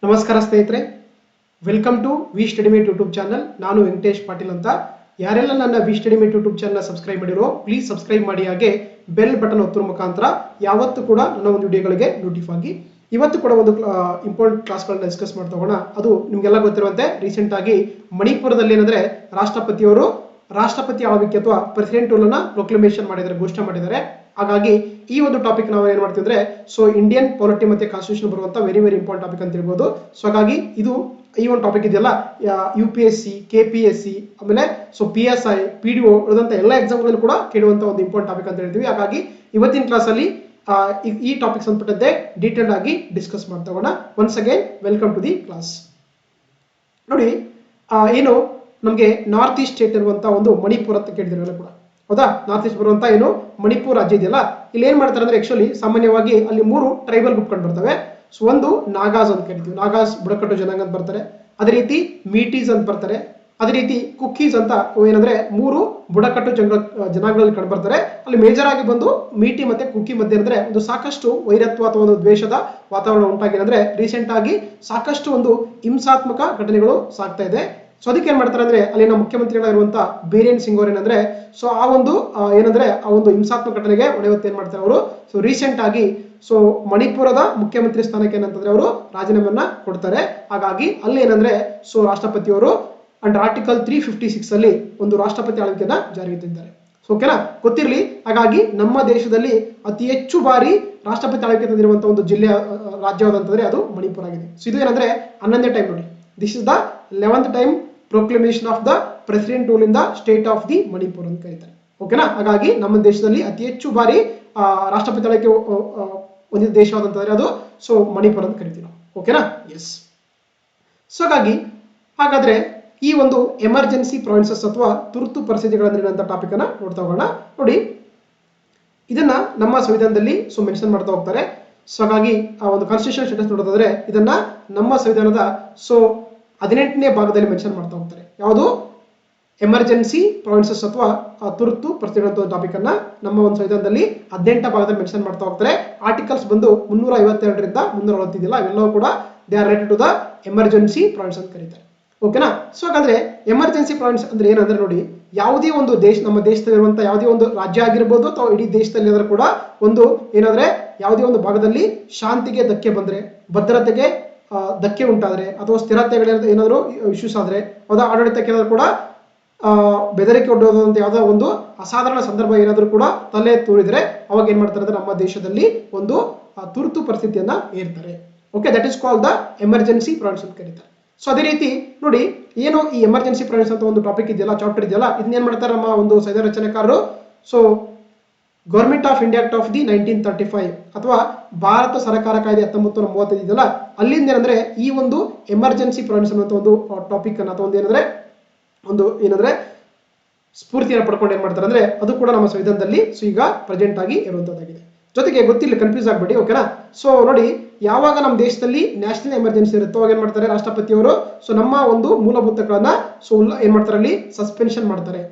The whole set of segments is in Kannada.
ನಮಸ್ಕಾರ ಸ್ನೇಹಿತರೆ, welcome to V study mate YouTube channel. ನಾನು ವೆಂಕಟೇಶ್ ಪಾಟೀಲ್ ಅಂತ. ಯಾರೆಲ್ಲ ನನ್ನ V study mate YouTube channel subscribe ಮಾಡಿರೋ ಪ್ಲೀಸ್ ಸಬ್ಸ್ಕ್ರೈಬ್ ಮಾಡಿ, ಹಾಗೆ ಬೆಲ್ ಬಟನ್ ಒತ್ತುವ ಮುಖಾಂತರ ಯಾವತ್ತೂ ಕೂಡ ನನ್ನ ಒಂದು ವಿಡಿಯೋಗಳಿಗೆ ನೋಟಿಫೈ ಆಗಿ. ಇವತ್ತು ಕೂಡ ಒಂದು ಇಂಪಾರ್ಟೆಂಟ್ ಕ್ಲಾಸ್ಗಳನ್ನ ಡಿಸ್ಕಸ್ ಮಾಡ್ತಾ ಹೋಗೋಣ. ಅದು ನಿಮಗೆಲ್ಲ ಗೊತ್ತಿರುವಂತೆ ರೀಸೆಂಟ್ ಆಗಿ ಮಣಿಪುರದಲ್ಲಿ ಏನಂದ್ರೆ ರಾಷ್ಟ್ರಪತಿಯವರು ರಾಷ್ಟ್ರಪತಿ ಆಳ್ವಿಕೆ ಅಥವಾ ಪ್ರೆಸಿಡೆಂಟ್ ರೂಲ್ ಅನ್ನ ಪ್ರೊಕ್ಲಮೇಷನ್ ಮಾಡಿದ್ದಾರೆ, ಘೋಷಣೆ ಮಾಡಿದ್ದಾರೆ. ಹಾಗಾಗಿ ಈ ಒಂದು ಟಾಪಿಕ್ ನಾವು ಏನ್ ಮಾಡ್ತೀವಿ ಅಂದ್ರೆ ಇಂಡಿಯನ್ ಪಾಲಿಟಿ ಮತ್ತೆ ಕಾನ್ಸ್ಟಿಟ್ಯೂಷನ್ ಬರುವಂತ ವೆರಿ ಇಂಪಾರ್ಟೆಂಟ್ ಟಾಪಿಕ್ ಅಂತ ಹೇಳ್ಬೋದು. ಹಾಗಾಗಿ ಇದು ಈ ಒಂದು ಟಾಪಿಕ್ ಇದೆಯಲ್ಲ, UPSC, KPSC, ಆಮೇಲೆ PSI, PDO ಉಳಿದಂತ ಎಲ್ಲ ಎಕ್ಸಾಮ್ಗಳಲ್ಲಿ ಕೂಡ ಕೇಳುವಂತ ಒಂದು ಇಂಪಾರ್ಟೆಂಟ್ ಟಾಪಿಕ್ ಅಂತ ಹೇಳ್ತೀವಿ. ಹಾಗಾಗಿ ಇವತ್ತಿನ ಕ್ಲಾಸ್ ಅಲ್ಲಿ ಈ ಟಾಪಿಕ್ ಸಂಬಂಧಪಟ್ಟಂತೆ ಡೀಟೇಲ್ ಆಗಿ ಡಿಸ್ಕಸ್ ಮಾಡ್ತಾ ಹೋಗೋಣ. Once again welcome to the class. ನೋಡಿ, ಏನು ನಮಗೆ ನಾರ್ತ್ ಈಸ್ಟ್ ಸ್ಟೇಟ್ ಇರುವಂತ ಒಂದು ಮಣಿಪುರ ಅಂತ ಕೇಳಿದಿರಲ್ಲ ಕೂಡ, ಹೌದಾ? ನಾರ್ತ್ ಈಸ್ಟ್ ಬರುವಂತ ಏನು ಮಣಿಪುರ ರಾಜ್ಯ ಇದೆಯಲ್ಲ, ಇಲ್ಲಿ ಏನ್ ಮಾಡ್ತಾರೆ ಅಂದ್ರೆ ಆಕ್ಚುಲಿ ಸಾಮಾನ್ಯವಾಗಿ ಅಲ್ಲಿ 3 ಟ್ರೈಬಲ್ ಗ್ರೂಪ್ ಕಂಡು ಬರ್ತವೆ. ಒಂದು ನಾಗಾಸ್ ಅಂತ ಕರಿತೀವಿ, ನಾಗಾಸ್ ಬುಡಕಟ್ಟು ಜನಾಂಗ ಅಂತ ಬರ್ತಾರೆ. ಅದೇ ರೀತಿ ಮೀಟೀಸ್ ಅಂತ ಬರ್ತಾರೆ. ಅದೇ ರೀತಿ ಕುಕ್ಕೀಸ್ ಅಂತ ಏನಂದ್ರೆ 3 ಬುಡಕಟ್ಟು ಜನಾಂಗಗಳಲ್ಲಿ ಕಂಡು ಬರ್ತಾರೆ. ಅಲ್ಲಿ ಮೇಜರ್ ಆಗಿ ಬಂದು ಮೀಟಿ ಮತ್ತೆ ಕುಕ್ಕಿ ಮಧ್ಯೆ ಅಂದ್ರೆ ಒಂದು ಸಾಕಷ್ಟು ವೈರತ್ವ ಅಥವಾ ಒಂದು ದ್ವೇಷದ ವಾತಾವರಣ ಉಂಟಾಗಿದೆ. ರೀಸೆಂಟ್ ಆಗಿ ಸಾಕಷ್ಟು ಒಂದು ಹಿಂಸಾತ್ಮಕ ಘಟನೆಗಳು ಸಾಗ್ತಾ ಇದೆ. ಅದಕ್ಕೆ ಏನ್ ಮಾಡ್ತಾರೆ ಅಂದ್ರೆ ಅಲ್ಲಿನ ಮುಖ್ಯಮಂತ್ರಿಗಳಾಗಿರುವಂತ ಬೀರೇನ್ ಸಿಂಗ್ ಅವರು ಏನಂದ್ರೆ ಆ ಒಂದು ಹಿಂಸಾತ್ಮಕ ಘಟನೆಗೆ ಹೊಣೆವತ್ತು ಏನ್ ಮಾಡ್ತಾರೆ ಅವರು ರೀಸೆಂಟ್ ಆಗಿ ಮಣಿಪುರದ ಮುಖ್ಯಮಂತ್ರಿ ಸ್ಥಾನಕ್ಕೆ ಏನಂತಂದ್ರೆ ಅವರು ರಾಜೀನಾಮೆಯನ್ನ ಕೊಡ್ತಾರೆ. ಹಾಗಾಗಿ ಅಲ್ಲಿ ಏನಂದ್ರೆ ರಾಷ್ಟ್ರಪತಿಯವರು ಅಂಡರ್ ಆರ್ಟಿಕಲ್ 356 ಅಲ್ಲಿ ಒಂದು ರಾಷ್ಟ್ರಪತಿ ಆಳ್ವಿಕೆಯನ್ನ ಜಾರಿಗೆ ತಂದಿದ್ದಾರೆ. ಓಕೆನಾ, ಗೊತ್ತಿರಲಿ. ಹಾಗಾಗಿ ನಮ್ಮ ದೇಶದಲ್ಲಿ ಅತಿ ಹೆಚ್ಚು ಬಾರಿ ರಾಷ್ಟ್ರಪತಿ ಆಳ್ವಿಕೆ ತಂದಿರುವಂತಹ ಒಂದು ಜಿಲ್ಲೆ ರಾಜ್ಯವಾದಂತಂದ್ರೆ ಅದು ಮಣಿಪುರ ಆಗಿದೆ. ಇದು ಏನಂದ್ರೆ 11ನೇ ಟೈಮ್. ನೋಡಿ, this is the 11th time proclamation of the president rule in the state of the Manipur ಅಂತ ಕರೀತಾರೆ. ಓಕೆನಾ, ಹಾಗಾಗಿ ನಮ್ಮ ದೇಶದಲ್ಲಿ ಅತಿ ಹೆಚ್ಚು ಬಾರಿ ರಾಷ್ಟ್ರಪತಿ ಆಳ್ವಿಕೆ ಹೊಂದಿದ ದೇಶವಾದಂತಂದ್ರೆ ಅದು ಮಣಿಪುರ ಅಂತ ಕರಿತೀವಿ ನಾವು. ಓಕೆನಾ, ಎಸ್. ಹಾಗಾದ್ರೆ ಈ ಒಂದು ಎಮರ್ಜೆನ್ಸಿ ಪ್ರಾವಿನ್ಸಸ್ ಅಥವಾ ತುರ್ತು ಪರಿಸ್ಥಿತಿಗಳಂತ ಟಾಪಿಕ್ ಅನ್ನ ನೋಡ್ತಾ ಹೋಗೋಣ. ನೋಡಿ, ಇದನ್ನ ನಮ್ಮ ಸಂವಿಧಾನದಲ್ಲಿ ಮೆನ್ಷನ್ ಮಾಡ್ತಾ ಹೋಗ್ತಾರೆ. ಹಾಗಾಗಿ ಆ ಒಂದು ಕಾನ್ಸ್ಟಿಟ್ಯೂಷನ್ ಸ್ಟೇಟಸ್ ನೋಡೋದಾದ್ರೆ ಇದನ್ನ ನಮ್ಮ ಸಂವಿಧಾನದ 18ನೇ ಭಾಗದಲ್ಲಿ ಮೆನ್ಷನ್ ಮಾಡ್ತಾ ಹೋಗ್ತಾರೆ. ಯಾವುದು? ಎಮರ್ಜೆನ್ಸಿ ಪ್ರಾವಿನ್ಸಸ್ ಅಥವಾ ತುರ್ತು ಪರಿಸ್ಥಿತಿಗಳಂತ ಟಾಪಿಕ್ ಅನ್ನ ನಮ್ಮ ಒಂದು ಸಂವಿಧಾನದಲ್ಲಿ 18ನೇ ಭಾಗದಲ್ಲಿ ಮೆನ್ಷನ್ ಮಾಡ್ತಾ ಹೋಗ್ತಾರೆ. ಆರ್ಟಿಕಲ್ಸ್ ಬಂದು 352ರಿಂದ 340 ಇದೆಯಲ್ಲ, ಅವೆಲ್ಲವೂ ಕೂಡ they are related to the emergency provisions ಅಂತ ಕರೀತಾರೆ. ಓಕೆನಾ, ಹಾಗಾದ್ರೆ ಎಮರ್ಜೆನ್ಸಿ ಪ್ರಾವಿನ್ಸ್ ಅಂದ್ರೆ ಏನಂದ್ರೆ ನೋಡಿ, ಯಾವುದೇ ಒಂದು ನಮ್ಮ ದೇಶದಲ್ಲಿರುವಂತಹ ಯಾವುದೇ ಒಂದು ರಾಜ್ಯ ಆಗಿರ್ಬೋದು ಅಥವಾ ಇಡೀ ದೇಶದಲ್ಲಿ ಕೂಡ ಒಂದು ಏನಾದ್ರೆ ಯಾವುದೇ ಒಂದು ಭಾಗದಲ್ಲಿ ಶಾಂತಿಗೆ ಧಕ್ಕೆ ಬಂದ್ರೆ, ಭದ್ರತೆಗೆ ಧಕ್ಕೆ ಉಂಟಾದ್ರೆ ಅಥವಾ ಸ್ಥಿರತೆಗಳ ಏನಾದರೂ ಇಶ್ಯೂಸ್ ಆದ್ರೆ, ಹೌದಾ, ಆಡಳಿತಕ್ಕೆ ಏನಾದ್ರು ಕೂಡ ಬೆದರಿಕೆ ಒಡ್ಡೋದಂತ ಯಾವುದೋ ಒಂದು ಅಸಾಧಾರಣ ಸಂದರ್ಭ ಏನಾದರೂ ಕೂಡ ತಲೆ ತೂರಿದ್ರೆ ಅವಾಗ ಏನ್ ಮಾಡ್ತಾರೆ ಅಂದ್ರೆ ನಮ್ಮ ದೇಶದಲ್ಲಿ ಒಂದು ತುರ್ತು ಪರಿಸ್ಥಿತಿಯನ್ನ ಏರ್ತಾರೆ. Okay, that is called the emergency provisions ಅಂತ ಕರೀತಾರೆ. ಅದೇ ರೀತಿ ನೋಡಿ, ಏನು ಈ ಎಮರ್ಜೆನ್ಸಿ ಪ್ರಾವಿನ್ಸ್ ಅಂತ ಒಂದು ಟಾಪಿಕ್ ಇದೆಯಲ್ಲ, ಚಾಪ್ಟರ್ ಇದೆಯಲ್ಲ, ಇದನ್ನ ಏನ್ ಮಾಡ್ತಾರೆ ನಮ್ಮ ಒಂದು ಸಂವಿಧಾನ ರಚನೆಕಾರರು government of India act of the 1935 ಅಥವಾ ಭಾರತ ಸರ್ಕಾರ ಕಾಯ್ದೆ 1935 ಇದೆಯಲ್ಲ, ಅಲ್ಲಿಂದ ಏನಂದ್ರೆ ಈ ಒಂದು ಎಮರ್ಜೆನ್ಸಿ ಪ್ರಾವಿನ್ಸ್ ಅನ್ನುವಂತ ಒಂದು ಟಾಪಿಕ್ ಅನ್ನ ಅಥವಾ ಏನಂದ್ರೆ ಸ್ಫೂರ್ತಿಯನ್ನು ಪಡ್ಕೊಂಡು ಏನ್ ಮಾಡ್ತಾರೆ ಅಂದ್ರೆ ಅದು ಕೂಡ ನಮ್ಮ ಸಂವಿಧಾನದಲ್ಲಿ ಈಗ ಪ್ರೆಸೆಂಟ್ ಆಗಿ ಇರುವಂತದ್ದಾಗಿದೆ. ಜೊತೆಗೆ ಗೊತ್ತಿಲ್ಲ, ಕನ್ಫ್ಯೂಸ್ ಆಗ್ಬೇಡಿ. ಓಕೆನಾ, ನೋಡಿ, ಯಾವಾಗ ನಮ್ಮ ದೇಶದಲ್ಲಿ ನ್ಯಾಷನಲ್ ಎಮರ್ಜೆನ್ಸಿ ಇರುತ್ತೋ ಅವಾಗ ಏನ್ ಮಾಡ್ತಾರೆ ರಾಷ್ಟ್ರಪತಿಯವರು ನಮ್ಮ ಒಂದು ಮೂಲಭೂತಗಳನ್ನ ಏನ್ ಮಾಡ್ತಾರೆ ಅಲ್ಲಿ ಸಸ್ಪೆನ್ಷನ್ ಮಾಡ್ತಾರೆ.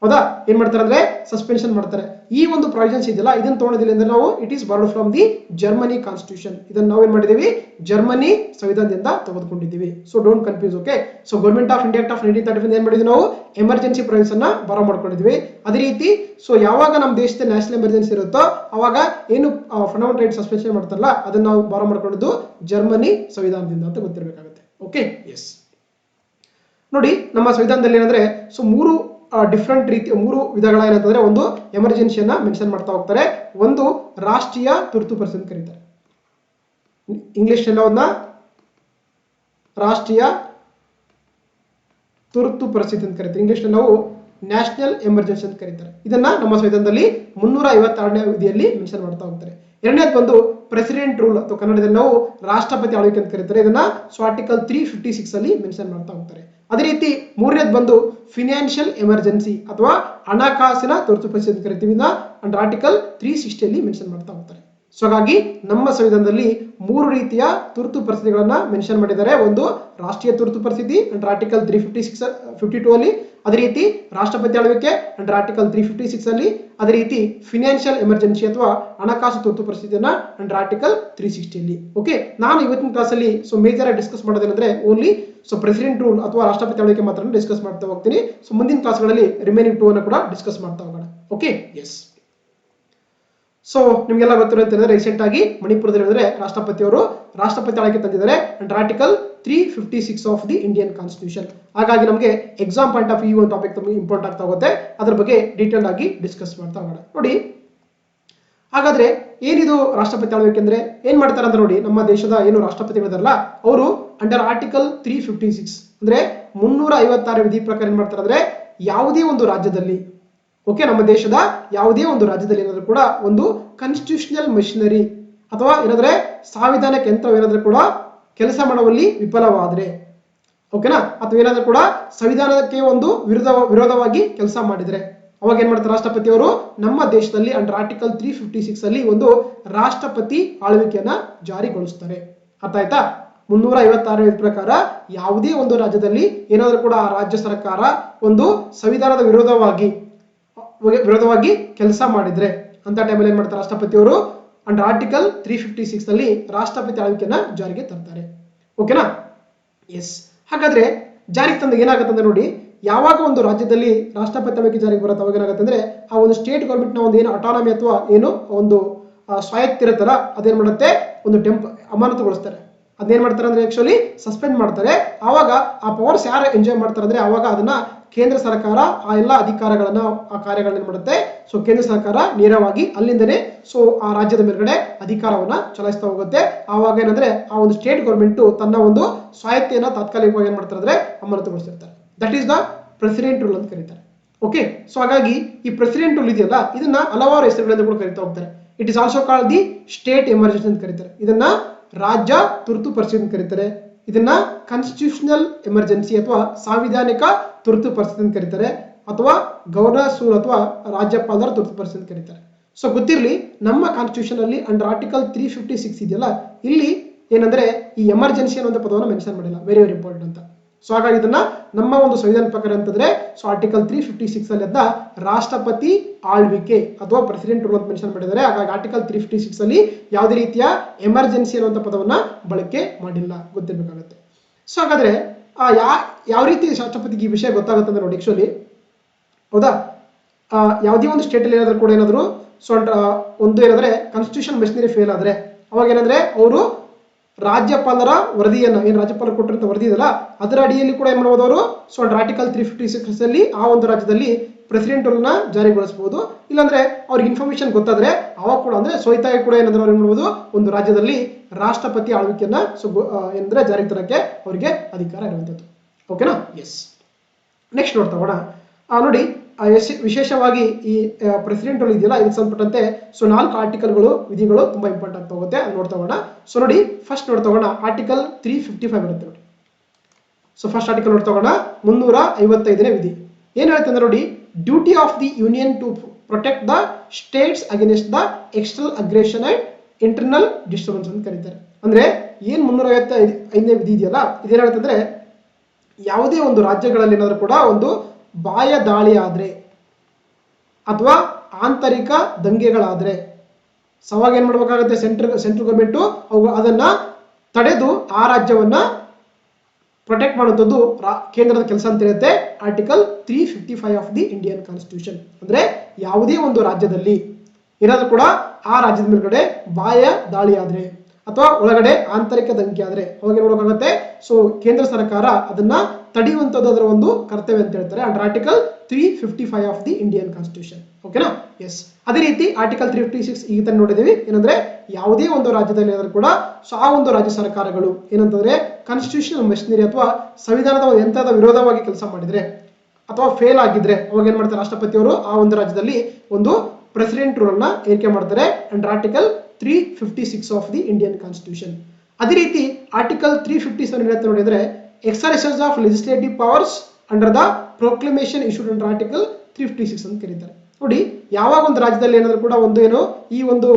ಹೌದಾ, ಏನ್ ಮಾಡ್ತಾರೆ ಅಂದ್ರೆ ಸಸ್ಪೆನ್ಷನ್ ಮಾಡ್ತಾರೆ. ಈ ಒಂದು ಪ್ರಾವಿಷನ್ಸ್ ಇದೆಯಲ್ಲ, ಇದನ್ನ ತಗೊಂಡಿದ್ದೀವಿ ಅಂದ್ರೆ ನಾವು it is borrowed from the Germany constitution. ಇದನ್ನ ನಾವು ಏನ್ ಮಾಡಿದೀವಿ, ಜರ್ಮನಿ ಸಂವಿಧಾನದಿಂದ ತೆಗೆದುಕೊಂಡಿದ್ದೀವಿ. Don't confuse. Okay, government of India act of 1935 ಏನ್ ಮಾಡಿದ್ವಿ ನಾವು, ಎಮರ್ಜೆನ್ಸಿ ಪ್ರಾವಿನ್ಸ್ ಅನ್ನ ಬಾರೋ ಮಾಡ್ಕೊಂಡಿದ್ವಿ. ಅದೇ ರೀತಿ ಯಾವಾಗ ನಮ್ಮ ದೇಶದ ನ್ಯಾಷನಲ್ ಎಮರ್ಜೆನ್ಸಿ ಇರುತ್ತೋ ಅವಾಗ ಏನು ಫಂಡಮೆಂಟಲ್ ರೈಟ್ ಸಸ್ಪೆನ್ಷನ್ ಮಾಡ್ತಾರಲ್ಲ ಅದನ್ನ ನಾವು ಬಾರೋ ಮಾಡ್ಕೊಂಡಿದ್ದು ಜರ್ಮನಿ ಸಂವಿಧಾನದಿಂದ ಅಂತ ಗೊತ್ತಿರಬೇಕಾಗುತ್ತೆ. Okay, S. ನೋಡಿ, ನಮ್ಮ ಸಂವಿಧಾನದಲ್ಲಿ ಏನಂದ್ರೆ ಮೂರು ಡಿಫ್ರೆಂಟ್ ರೀತಿ 3 ವಿಧಗಳ ಏನಂತಂದ್ರೆ ಒಂದು ಎಮರ್ಜೆನ್ಸಿಯನ್ನ ಮೆನ್ಷನ್ ಮಾಡ್ತಾ ಹೋಗ್ತಾರೆ. ಒಂದು ರಾಷ್ಟ್ರೀಯ ತುರ್ತು ಪರಿಸ್ಥಿತಿ ಕರೀತಾರೆ, ಇಂಗ್ಲಿಷ್ ನಲ್ಲಿ ರಾಷ್ಟ್ರೀಯ ತುರ್ತು ಪರಿಸ್ಥಿತಿ ಅಂತ ಕರೀತಾರೆ. ಇಂಗ್ಲಿಷ್ ನಲ್ಲಿ ನಾವು ನ್ಯಾಷನಲ್ ಎಮರ್ಜೆನ್ಸಿ ಅಂತ ಕರೀತಾರೆ. ಇದನ್ನ ನಮ್ಮ ಸಂವಿಧಾನದಲ್ಲಿ 356ನೇ ವಿಧಿಯಲ್ಲಿ ಮೆನ್ಷನ್ ಮಾಡ್ತಾ ಹೋಗ್ತಾರೆ. ಎರಡನೇದು ಬಂದು ಪ್ರೆಸಿಡೆಂಟ್ ರೂಲ್ ಅಥವಾ ಕನ್ನಡದಲ್ಲಿ ನಾವು ರಾಷ್ಟ್ರಪತಿ ಆಳ್ವಿಕೆ ಅಂತ ಕರೀತಾರೆ. ಇದನ್ನ ಆರ್ಟಿಕಲ್ 356 ಅಲ್ಲಿ ಮೆನ್ಷನ್ ಮಾಡ್ತಾ ಹೋಗ್ತಾರೆ. ಅದೇ ರೀತಿ ಮೂರನೇದು ಬಂದು ಫಿನಾನ್ಷಿಯಲ್ ಎಮರ್ಜೆನ್ಸಿ ಅಥವಾ ಹಣಕಾಸಿನ ತುರ್ತು ಪರಿಸ್ಥಿತಿ ಕರಿತೀವಿ, ಅಂಡರ್ ಆರ್ಟಿಕಲ್ 360 ಅಲ್ಲಿ ಮೆನ್ಷನ್ ಮಾಡ್ತಾ ಹೋಗ್ತಾರೆ. ಹಾಗಾಗಿ ನಮ್ಮ ಸಂವಿಧಾನದಲ್ಲಿ 3 ರೀತಿಯ ತುರ್ತು ಪರಿಸ್ಥಿತಿಗಳನ್ನ ಮೆನ್ಷನ್ ಮಾಡಿದ್ದಾರೆ. ಒಂದು ರಾಷ್ಟ್ರೀಯ ತುರ್ತು ಪರಿಸ್ಥಿತಿ ಅಂಡರ್ ಆರ್ಟಿಕಲ್ 356 52 ಅಲ್ಲಿ, ಅದೇ ರೀತಿ ರಾಷ್ಟ್ರಪತಿ ಆಳ್ವಿಕೆ ಅಂಡರ್ ಆರ್ಟಿಕಲ್ 356 ಅಲ್ಲಿ, ಅದೇ ರೀತಿ ಫಿನಾನ್ಷಿಯಲ್ ಎಮರ್ಜೆನ್ಸಿ ಅಥವಾ ಹಣಕಾಸು ತುರ್ತು ಪರಿಸ್ಥಿತಿಯನ್ನ ಅಂಡರ್ ಆರ್ಟಿಕಲ್ 360 ಅಲ್ಲಿ. ಓಕೆ, ನಾನು ಇವತ್ತಿನ ಕ್ಲಾಸಲ್ಲಿ ಮೇಜರ್ ಆಗಿ ಡಿಸ್ಕಸ್ ಮಾಡೋದೇನೆಂದ್ರೆ ಓನ್ಲಿ ಪ್ರೆಸಿಡೆಂಟ್ ರೂಲ್ ಅಥವಾ ರಾಷ್ಟ್ರಪತಿ ಆಳ್ವಿಕೆ ಮಾತ್ರ ಡಿಸ್ಕಸ್ ಮಾಡ್ತಾ ಹೋಗ್ತೀನಿ. ಮುಂದಿನ ಕ್ಲಾಸ್ಗಳಲ್ಲಿ ರಿಮೈನಿಂಗ್ 2 ಅನ್ನು ಕೂಡ ಡಿಸ್ಕಸ್ ಮಾಡ್ತಾ ಹೋಗೋಣ. Okay, yes. ನಿಮಗೆಲ್ಲ ಗೊತ್ತಿರೋದಂದ್ರೆ ರೀಸೆಂಟ್ ಆಗಿ ಮಣಿಪುರದಲ್ಲಿ ರಾಷ್ಟ್ರಪತಿಯವರು ರಾಷ್ಟ್ರಪತಿ ಆಳ್ವಿಕೆ ತಂದಿದ್ದಾರೆ under article 356 of the Indian constitution. ಹಾಗಾಗಿ ನಮಗೆ ಎಕ್ಸಾಮ್ ಪಾಯಿಂಟ್ ಆಫ್ ವ್ಯೂ ಒಂದು ಟಾಪಿಕ್ ಇಂಪಾರ್ಟೆಂಟ್ ಆಗ್ತಾ ಹೋಗುತ್ತೆ, ಅದ್ರ ಬಗ್ಗೆ ಡೀಟೇಲ್ ಆಗಿ ಡಿಸ್ಕಸ್ ಮಾಡ್ತಾ ಹೋಗೋಣ. ನೋಡಿ, ಹಾಗಾದ್ರೆ ಏನಿದು ರಾಷ್ಟ್ರಪತಿ ಆಳ್ವಿಕೆ ಅಂದ್ರೆ ಏನ್ ಮಾಡ್ತಾರೆ ಅಂತ ನೋಡಿ, ನಮ್ಮ ದೇಶದ ಏನು ರಾಷ್ಟ್ರಪತಿಗಳಿದಾರಲ್ಲ ಅವರು ಅಂಡರ್ ಆರ್ಟಿಕಲ್ 356 ಅಂದ್ರೆ 356 ವಿಧಿ ಪ್ರಕಾರ ಏನ್ ಮಾಡ್ತಾರೆ ಅಂದ್ರೆ ಯಾವುದೇ ಒಂದು ರಾಜ್ಯದಲ್ಲಿ, ಓಕೆ, ನಮ್ಮ ದೇಶದ ಯಾವುದೇ ಒಂದು ರಾಜ್ಯದಲ್ಲಿ ಏನಾದ್ರೂ ಕೂಡ ಒಂದು ಕಾನ್ಸ್ಟಿಟ್ಯೂಷನಲ್ ಮೆಷಿನರಿ ಅಥವಾ ಏನಾದ್ರೆ ಸಾಂವಿಧಾನಿಕ ಯಂತ್ರ ಏನಾದ್ರೂ ಕೂಡ ಕೆಲಸ ಮಾಡುವಲ್ಲಿ ವಿಫಲವಾದ್ರೆ, ಓಕೆನಾ, ಅಥವಾ ಏನಾದ್ರೂ ಕೂಡ ಸಂವಿಧಾನಕ್ಕೆ ಒಂದು ವಿರೋಧವಾಗಿ ಕೆಲಸ ಮಾಡಿದ್ರೆ ಅವಾಗ ಏನ್ ಮಾಡ್ತಾರೆ ರಾಷ್ಟ್ರಪತಿಯವರು ನಮ್ಮ ದೇಶದಲ್ಲಿ ಅಂಡರ್ ಆರ್ಟಿಕಲ್ 356 ಅಲ್ಲಿ ಒಂದು ರಾಷ್ಟ್ರಪತಿ ಆಳ್ವಿಕೆಯನ್ನ ಜಾರಿಗೊಳಿಸ್ತಾರೆ. ಅರ್ಥ ಆಯ್ತಾ? 356 ಪ್ರಕಾರ ಯಾವುದೇ ಒಂದು ರಾಜ್ಯದಲ್ಲಿ ಏನಾದ್ರೂ ಕೂಡ ಆ ರಾಜ್ಯ ಸರ್ಕಾರ ಒಂದು ಸಂವಿಧಾನದ ವಿರೋಧವಾಗಿ ಕೆಲಸ ಮಾಡಿದ್ರೆ ಅಂತ ಟೈಮಲ್ಲಿ ಏನ್ ಮಾಡ್ತಾರೆ ರಾಷ್ಟ್ರಪತಿಯವರು ಅಂಡರ್ ಆರ್ಟಿಕಲ್ 356 ಅಲ್ಲಿ ರಾಷ್ಟ್ರಪತಿ ಆಳ್ವಿಕೆಯನ್ನ ಜಾರಿಗೆ ತರ್ತಾರೆ. ಓಕೆನಾ, ಎಸ್. ಹಾಗಾದ್ರೆ ಜಾರಿಗೆ ತಂದಾಗ ಏನಾಗುತ್ತೆ ನೋಡಿ, ಯಾವಾಗ ಒಂದು ರಾಜ್ಯದಲ್ಲಿ ರಾಷ್ಟ್ರಪತಿ ಆಳ್ವಿಕೆ ಜಾರಿಗೆ ಬರುತ್ತೆ ಅವಾಗ ಏನಾಗುತ್ತೆ ಅಂದ್ರೆ ಆ ಒಂದು ಸ್ಟೇಟ್ ಗೌರ್ಮೆಂಟ್ ನ ಒಂದು ಏನು ಅಟಾನಮಿ ಅಥವಾ ಏನು ಒಂದು ಸ್ವಾಯತ್ತ ಇರುತ್ತಲ್ಲ ಅದೇನ್ ಮಾಡುತ್ತೆ ಒಂದು ಅಮಾನತುಗೊಳಿಸ್ತಾರೆ. ಅದೇನ್ ಮಾಡ್ತಾರೆ ಅಂದ್ರೆ ಆಕ್ಚುಲಿ ಸಸ್ಪೆಂಡ್ ಮಾಡ್ತಾರೆ. ಆವಾಗ ಆ ಪವರ್ಸ್ ಯಾರು ಎಂಜಾಯ್ ಮಾಡ್ತಾರೆ ಅಂದ್ರೆ ಆವಾಗ ಅದನ್ನ ಕೇಂದ್ರ ಸರ್ಕಾರ ಆ ಎಲ್ಲ ಅಧಿಕಾರಗಳನ್ನ ಆ ಕಾರ್ಯಗಳನ್ನ ಏನ್ ಮಾಡುತ್ತೆ, ಕೇಂದ್ರ ಸರ್ಕಾರ ನೇರವಾಗಿ ಅಲ್ಲಿಂದನೇ ಆ ರಾಜ್ಯದ ಮೇಲ್ಗಡೆ ಅಧಿಕಾರವನ್ನ ಚಲಾಯಿಸ್ತಾ ಹೋಗುತ್ತೆ. ಆವಾಗ ಏನಂದ್ರೆ ಆ ಒಂದು ಸ್ಟೇಟ್ ಗೌರ್ಮೆಂಟ್ ತನ್ನ ಒಂದು ಸ್ವಾಯತ್ತೆಯನ್ನ ತಾತ್ಕಾಲಿಕವಾಗಿ ಏನ್ ಮಾಡ್ತಾರೆ ಅಂದ್ರೆ ಅಮಾನತುಗೊಳಿಸಿರ್ತಾರೆ. That is the president rule ಅಂತ ಕರೀತಾರೆ. ಓಕೆ, ಹಾಗಾಗಿ ಈ ಪ್ರೆಸಿಡೆಂಟ್ ರೂಲ್ ಇದೆಯಲ್ಲ ಇದನ್ನ ಹಲವಾರು ಹೆಸರುಗಳಿಂದ ಕೂಡ ಕರೀತಾ ಹೋಗ್ತಾರೆ. It is also called the state emergency ಅಂತ ಕರೀತಾರೆ. ಇದನ್ನ ರಾಜ್ಯ ತುರ್ತು ಪರಿಸ್ಥಿತಿ ಅಂತ ಕರೀತಾರೆ. ಇದನ್ನ ಕಾನ್ಸ್ಟಿಟ್ಯೂಷನಲ್ ಎಮರ್ಜೆನ್ಸಿ ಅಥವಾ ಸಾಂವಿಧಾನಿಕ ತುರ್ತು ಪರಿಸ್ಥಿತಿ ಅಂತ ಕರೀತಾರೆ, ಅಥವಾ ಗವರ್ನರ್ಸ್ ರೂಲ್ ಅಥವಾ ರಾಜ್ಯಪಾಲರ ತುರ್ತು ಪರಿಸ್ಥಿತಿ ಅಂತ ಕರೀತಾರೆ. ಗೊತ್ತಿರಲಿ, ನಮ್ಮ ಕಾನ್ಸ್ಟಿಟ್ಯೂಷನ್ ಅಲ್ಲಿ ಅಂಡರ್ ಆರ್ಟಿಕಲ್ 356 ಇದೆಯಲ್ಲ ಇಲ್ಲಿ ಏನಂದ್ರೆ ಈ ಎಮರ್ಜೆನ್ಸಿ ಅನ್ನುವಂಥ ಪದವನ್ನು ಮೆನ್ಷನ್ ಮಾಡಿಲ್ಲ. ವೆರಿ ವೆರಿ ಇಂಪಾರ್ಟೆಂಟ್ ಅಂತ. ಹಾಗಾಗಿ ಇದನ್ನ ನಮ್ಮ ಒಂದು ಸಂವಿಧಾನ ಪ್ರಕಾರ ಅಂತಂದ್ರೆ ಆರ್ಟಿಕಲ್ 356 ಅಲ್ಲಿ ಅದನ್ನ ರಾಷ್ಟ್ರಪತಿ ಆಳ್ವಿಕೆ ಅಥವಾ ಪ್ರೆಸಿಡೆಂಟ್ ರೂಲ್ ಅಂತ ಮೆನ್ಷನ್ ಮಾಡಿದ್ದಾರೆ. ಹಾಗಾಗಿ ಆರ್ಟಿಕಲ್ 356 ಅಲ್ಲಿ ಯಾವುದೇ ರೀತಿಯ ಎಮರ್ಜೆನ್ಸಿ ಅನ್ನುವಂಥ ಪದವನ್ನ ಬಳಕೆ ಮಾಡಿಲ್ಲ, ಗೊತ್ತಿರಬೇಕಾಗುತ್ತೆ. ಹಾಗಾದ್ರೆ ಯಾವ ರೀತಿ ರಾಷ್ಟ್ರಪತಿಗೆ ಈ ವಿಷಯ ಗೊತ್ತಾಗುತ್ತೆ ಅಂದ್ರೆ ನೋಡಿ, ಆಕ್ಚುಲಿ ಹೌದಾ, ಯಾವುದೇ ಒಂದು ಸ್ಟೇಟ್ ಅಲ್ಲಿ ಏನಾದ್ರೂ ಕೂಡ ಏನಾದ್ರು ಒಂದು ಏನಾದ್ರೆ ಕಾನ್ಸ್ಟಿಟ್ಯೂಷನ್ ಮೆಷಿನರಿ ಫೇಲ್ ಆದ್ರೆ ಅವಾಗ ಏನಂದ್ರೆ ಅವರು ರಾಜ್ಯಪಾಲರ ವರದಿಯನ್ನ ಏನು ರಾಜ್ಯಪಾಲರು ಕೊಟ್ಟಿರುವಂತ ವರದಿ ಇದೆಯಲ್ಲ ಅದರ ಅಡಿಯಲ್ಲಿ ಕೂಡ ಏನ್ ಮಾಡಬಹುದು ಅವರು ಅಂಡರ್ ಆರ್ಟಿಕಲ್ 356 ಅಲ್ಲಿ ಆ ಒಂದು ರಾಜ್ಯದಲ್ಲಿ ಪ್ರೆಸಿಡೆಂಟ್ ರೂಲ್ ನ ಜಾರಿಗೊಳಿಸಬಹುದು. ಇಲ್ಲಾಂದ್ರೆ ಅವ್ರಿಗೆ ಇನ್ಫಾರ್ಮೇಶನ್ ಗೊತ್ತಾದ್ರೆ ಅವಾಗ ಕೂಡ ಅಂದ್ರೆ ಸೋಯಿತಾಗಿ ಕೂಡ ಏನಂದ್ರೆ ಅವ್ರು ಏನ್ ಮಾಡಬಹುದು ಒಂದು ರಾಜ್ಯದಲ್ಲಿ ರಾಷ್ಟ್ರಪತಿ ಆಳ್ವಿಕೆಯನ್ನ ಏನಂದ್ರೆ ಜಾರಿಗೆ ತರಕ್ಕೆ ಅವರಿಗೆ ಅಧಿಕಾರ ಇರುವಂತದ್ದು. ಓಕೆನಾ, ಎಸ್. ನೆಕ್ಸ್ಟ್ ನೋಡ್ತಾ ಹೋಗೋಣ. ನೋಡಿ, ವಿಶೇಷವಾಗಿ ಈ ಪ್ರೆಸಿಡೆಂಟ್ ರೂಲ್ ಇದೆಯಲ್ಲ ಇದಕ್ಕೆ ಸಂಬಂಧಪಟ್ಟಂತೆ 4 ಆರ್ಟಿಕಲ್ಗಳು ವಿಧಿಗಳು ತುಂಬಾ ಇಂಪಾರ್ಟೆಂಟ್ ಆಗ್ತಾ ಹೋಗುತ್ತೆ, ಅದು ನೋಡ್ತಾ ಹೋಗೋಣ. ನೋಡಿ, ಫಸ್ಟ್ ನೋಡ್ತಾ ಹೋಗೋಣ ಆರ್ಟಿಕಲ್ 355 ಇರುತ್ತೆ ನೋಡಿ. ಫಸ್ಟ್ ಆರ್ಟಿಕಲ್ ನೋಡ್ತಾ ಹೋಗೋಣ 355ನೇ ವಿಧಿ ಏನ್ ಹೇಳುತ್ತೆ ಅಂದ್ರೆ ನೋಡಿ, duty of the union to protect the states against the external aggression and internal disturbance ಅಂತ ಕರೀತಾರೆ. ಅಂದ್ರೆ ಏನ್ 355ನೇ ವಿಧಿ ಇದೆಯಲ್ಲ ಇದೇನ್ ಹೇಳುತ್ತೆ ಅಂದ್ರೆ ಯಾವುದೇ ಒಂದು ರಾಜ್ಯಗಳಲ್ಲಿ ಏನಾದ್ರೂ ಕೂಡ ಒಂದು ಬಾಯ ದಾಳಿ ಆದ್ರೆ ಅಥವಾ ಆಂತರಿಕ ದಂಗೆಗಳಾದ್ರೆ ಸವಾಗ ಏನ್ ಮಾಡ್ಬೇಕಾಗುತ್ತೆ ಸೆಂಟ್ರಲ್ ಗೌರ್ಮೆಂಟ್ ಅದನ್ನ ತಡೆದು ಆ ರಾಜ್ಯವನ್ನ ಪ್ರೊಟೆಕ್ಟ್ ಮಾಡುವಂಥದ್ದು ಕೇಂದ್ರದ ಕೆಲಸ ಅಂತ ಹೇಳುತ್ತೆ article 355 of the Indian constitution. ಅಂದ್ರೆ ಯಾವುದೇ ಒಂದು ರಾಜ್ಯದಲ್ಲಿ ಏನಾದ್ರೂ ಕೂಡ ಆ ರಾಜ್ಯದ ಮೇಲ್ಗಡೆ ಬಾಯ ದಾಳಿ ಆದ್ರೆ ಅಥವಾ ಒಳಗಡೆ ಆಂತರಿಕ ದಂಗೆ ಆದ್ರೆ ಅವಾಗ ಏನ್ ಮಾಡೋಕ್ಕಾಗುತ್ತೆ, ಕೇಂದ್ರ ಸರ್ಕಾರ ಅದನ್ನ ತಡೆಯುವಂಥದ್ದು ಅದರ ಒಂದು ಕರ್ತವ್ಯ ಅಂತ ಹೇಳ್ತಾರೆ under article 355 of the Indian constitution. ಓಕೆನಾ, ಎಸ್. ಅದೇ ರೀತಿ ಆರ್ಟಿಕಲ್ 356 ಈಗ ತಾನೇ ನೋಡಿದೀವಿ, ಏನಂದ್ರೆ ಯಾವುದೇ ಒಂದು ರಾಜ್ಯದಲ್ಲಿ ಏನಾದ್ರೂ ಕೂಡ ಆ ಒಂದು ರಾಜ್ಯ ಸರ್ಕಾರಗಳು ಏನಂತಂದ್ರೆ ಕಾನ್ಸ್ಟಿಟ್ಯೂಷನಲ್ ಮೆಷಿನರಿ ಅಥವಾ ಸಂವಿಧಾನದ ಯಂತ್ರದ ವಿರೋಧವಾಗಿ ಕೆಲಸ ಮಾಡಿದ್ರೆ ಅಥವಾ ಫೇಲ್ ಆಗಿದ್ರೆ ಅವಾಗ ಏನ್ ಮಾಡ್ತಾರೆ ರಾಷ್ಟ್ರಪತಿಯವರು ಆ ಒಂದು ರಾಜ್ಯದಲ್ಲಿ ಒಂದು ಪ್ರೆಸಿಡೆಂಟ್ ರೂಲ್ ನ ಏರಿಕೆ ಮಾಡ್ತಾರೆ under article 356 of the Indian constitution. ಅದೇ ರೀತಿ ಆರ್ಟಿಕಲ್ 357 ಹೇಳುತ್ತೆ ನೋಡಿದ್ರೆ exercise of legislative powers under the proclamation issued under article 356 ಅಂತ ಕರೀತಾರೆ. ನೋಡಿ, ಯಾವಾಗ ಒಂದು ರಾಜ್ಯದಲ್ಲಿ ಏನಾದ್ರೂ ಕೂಡ ಒಂದು ಏನು ಈ ಒಂದು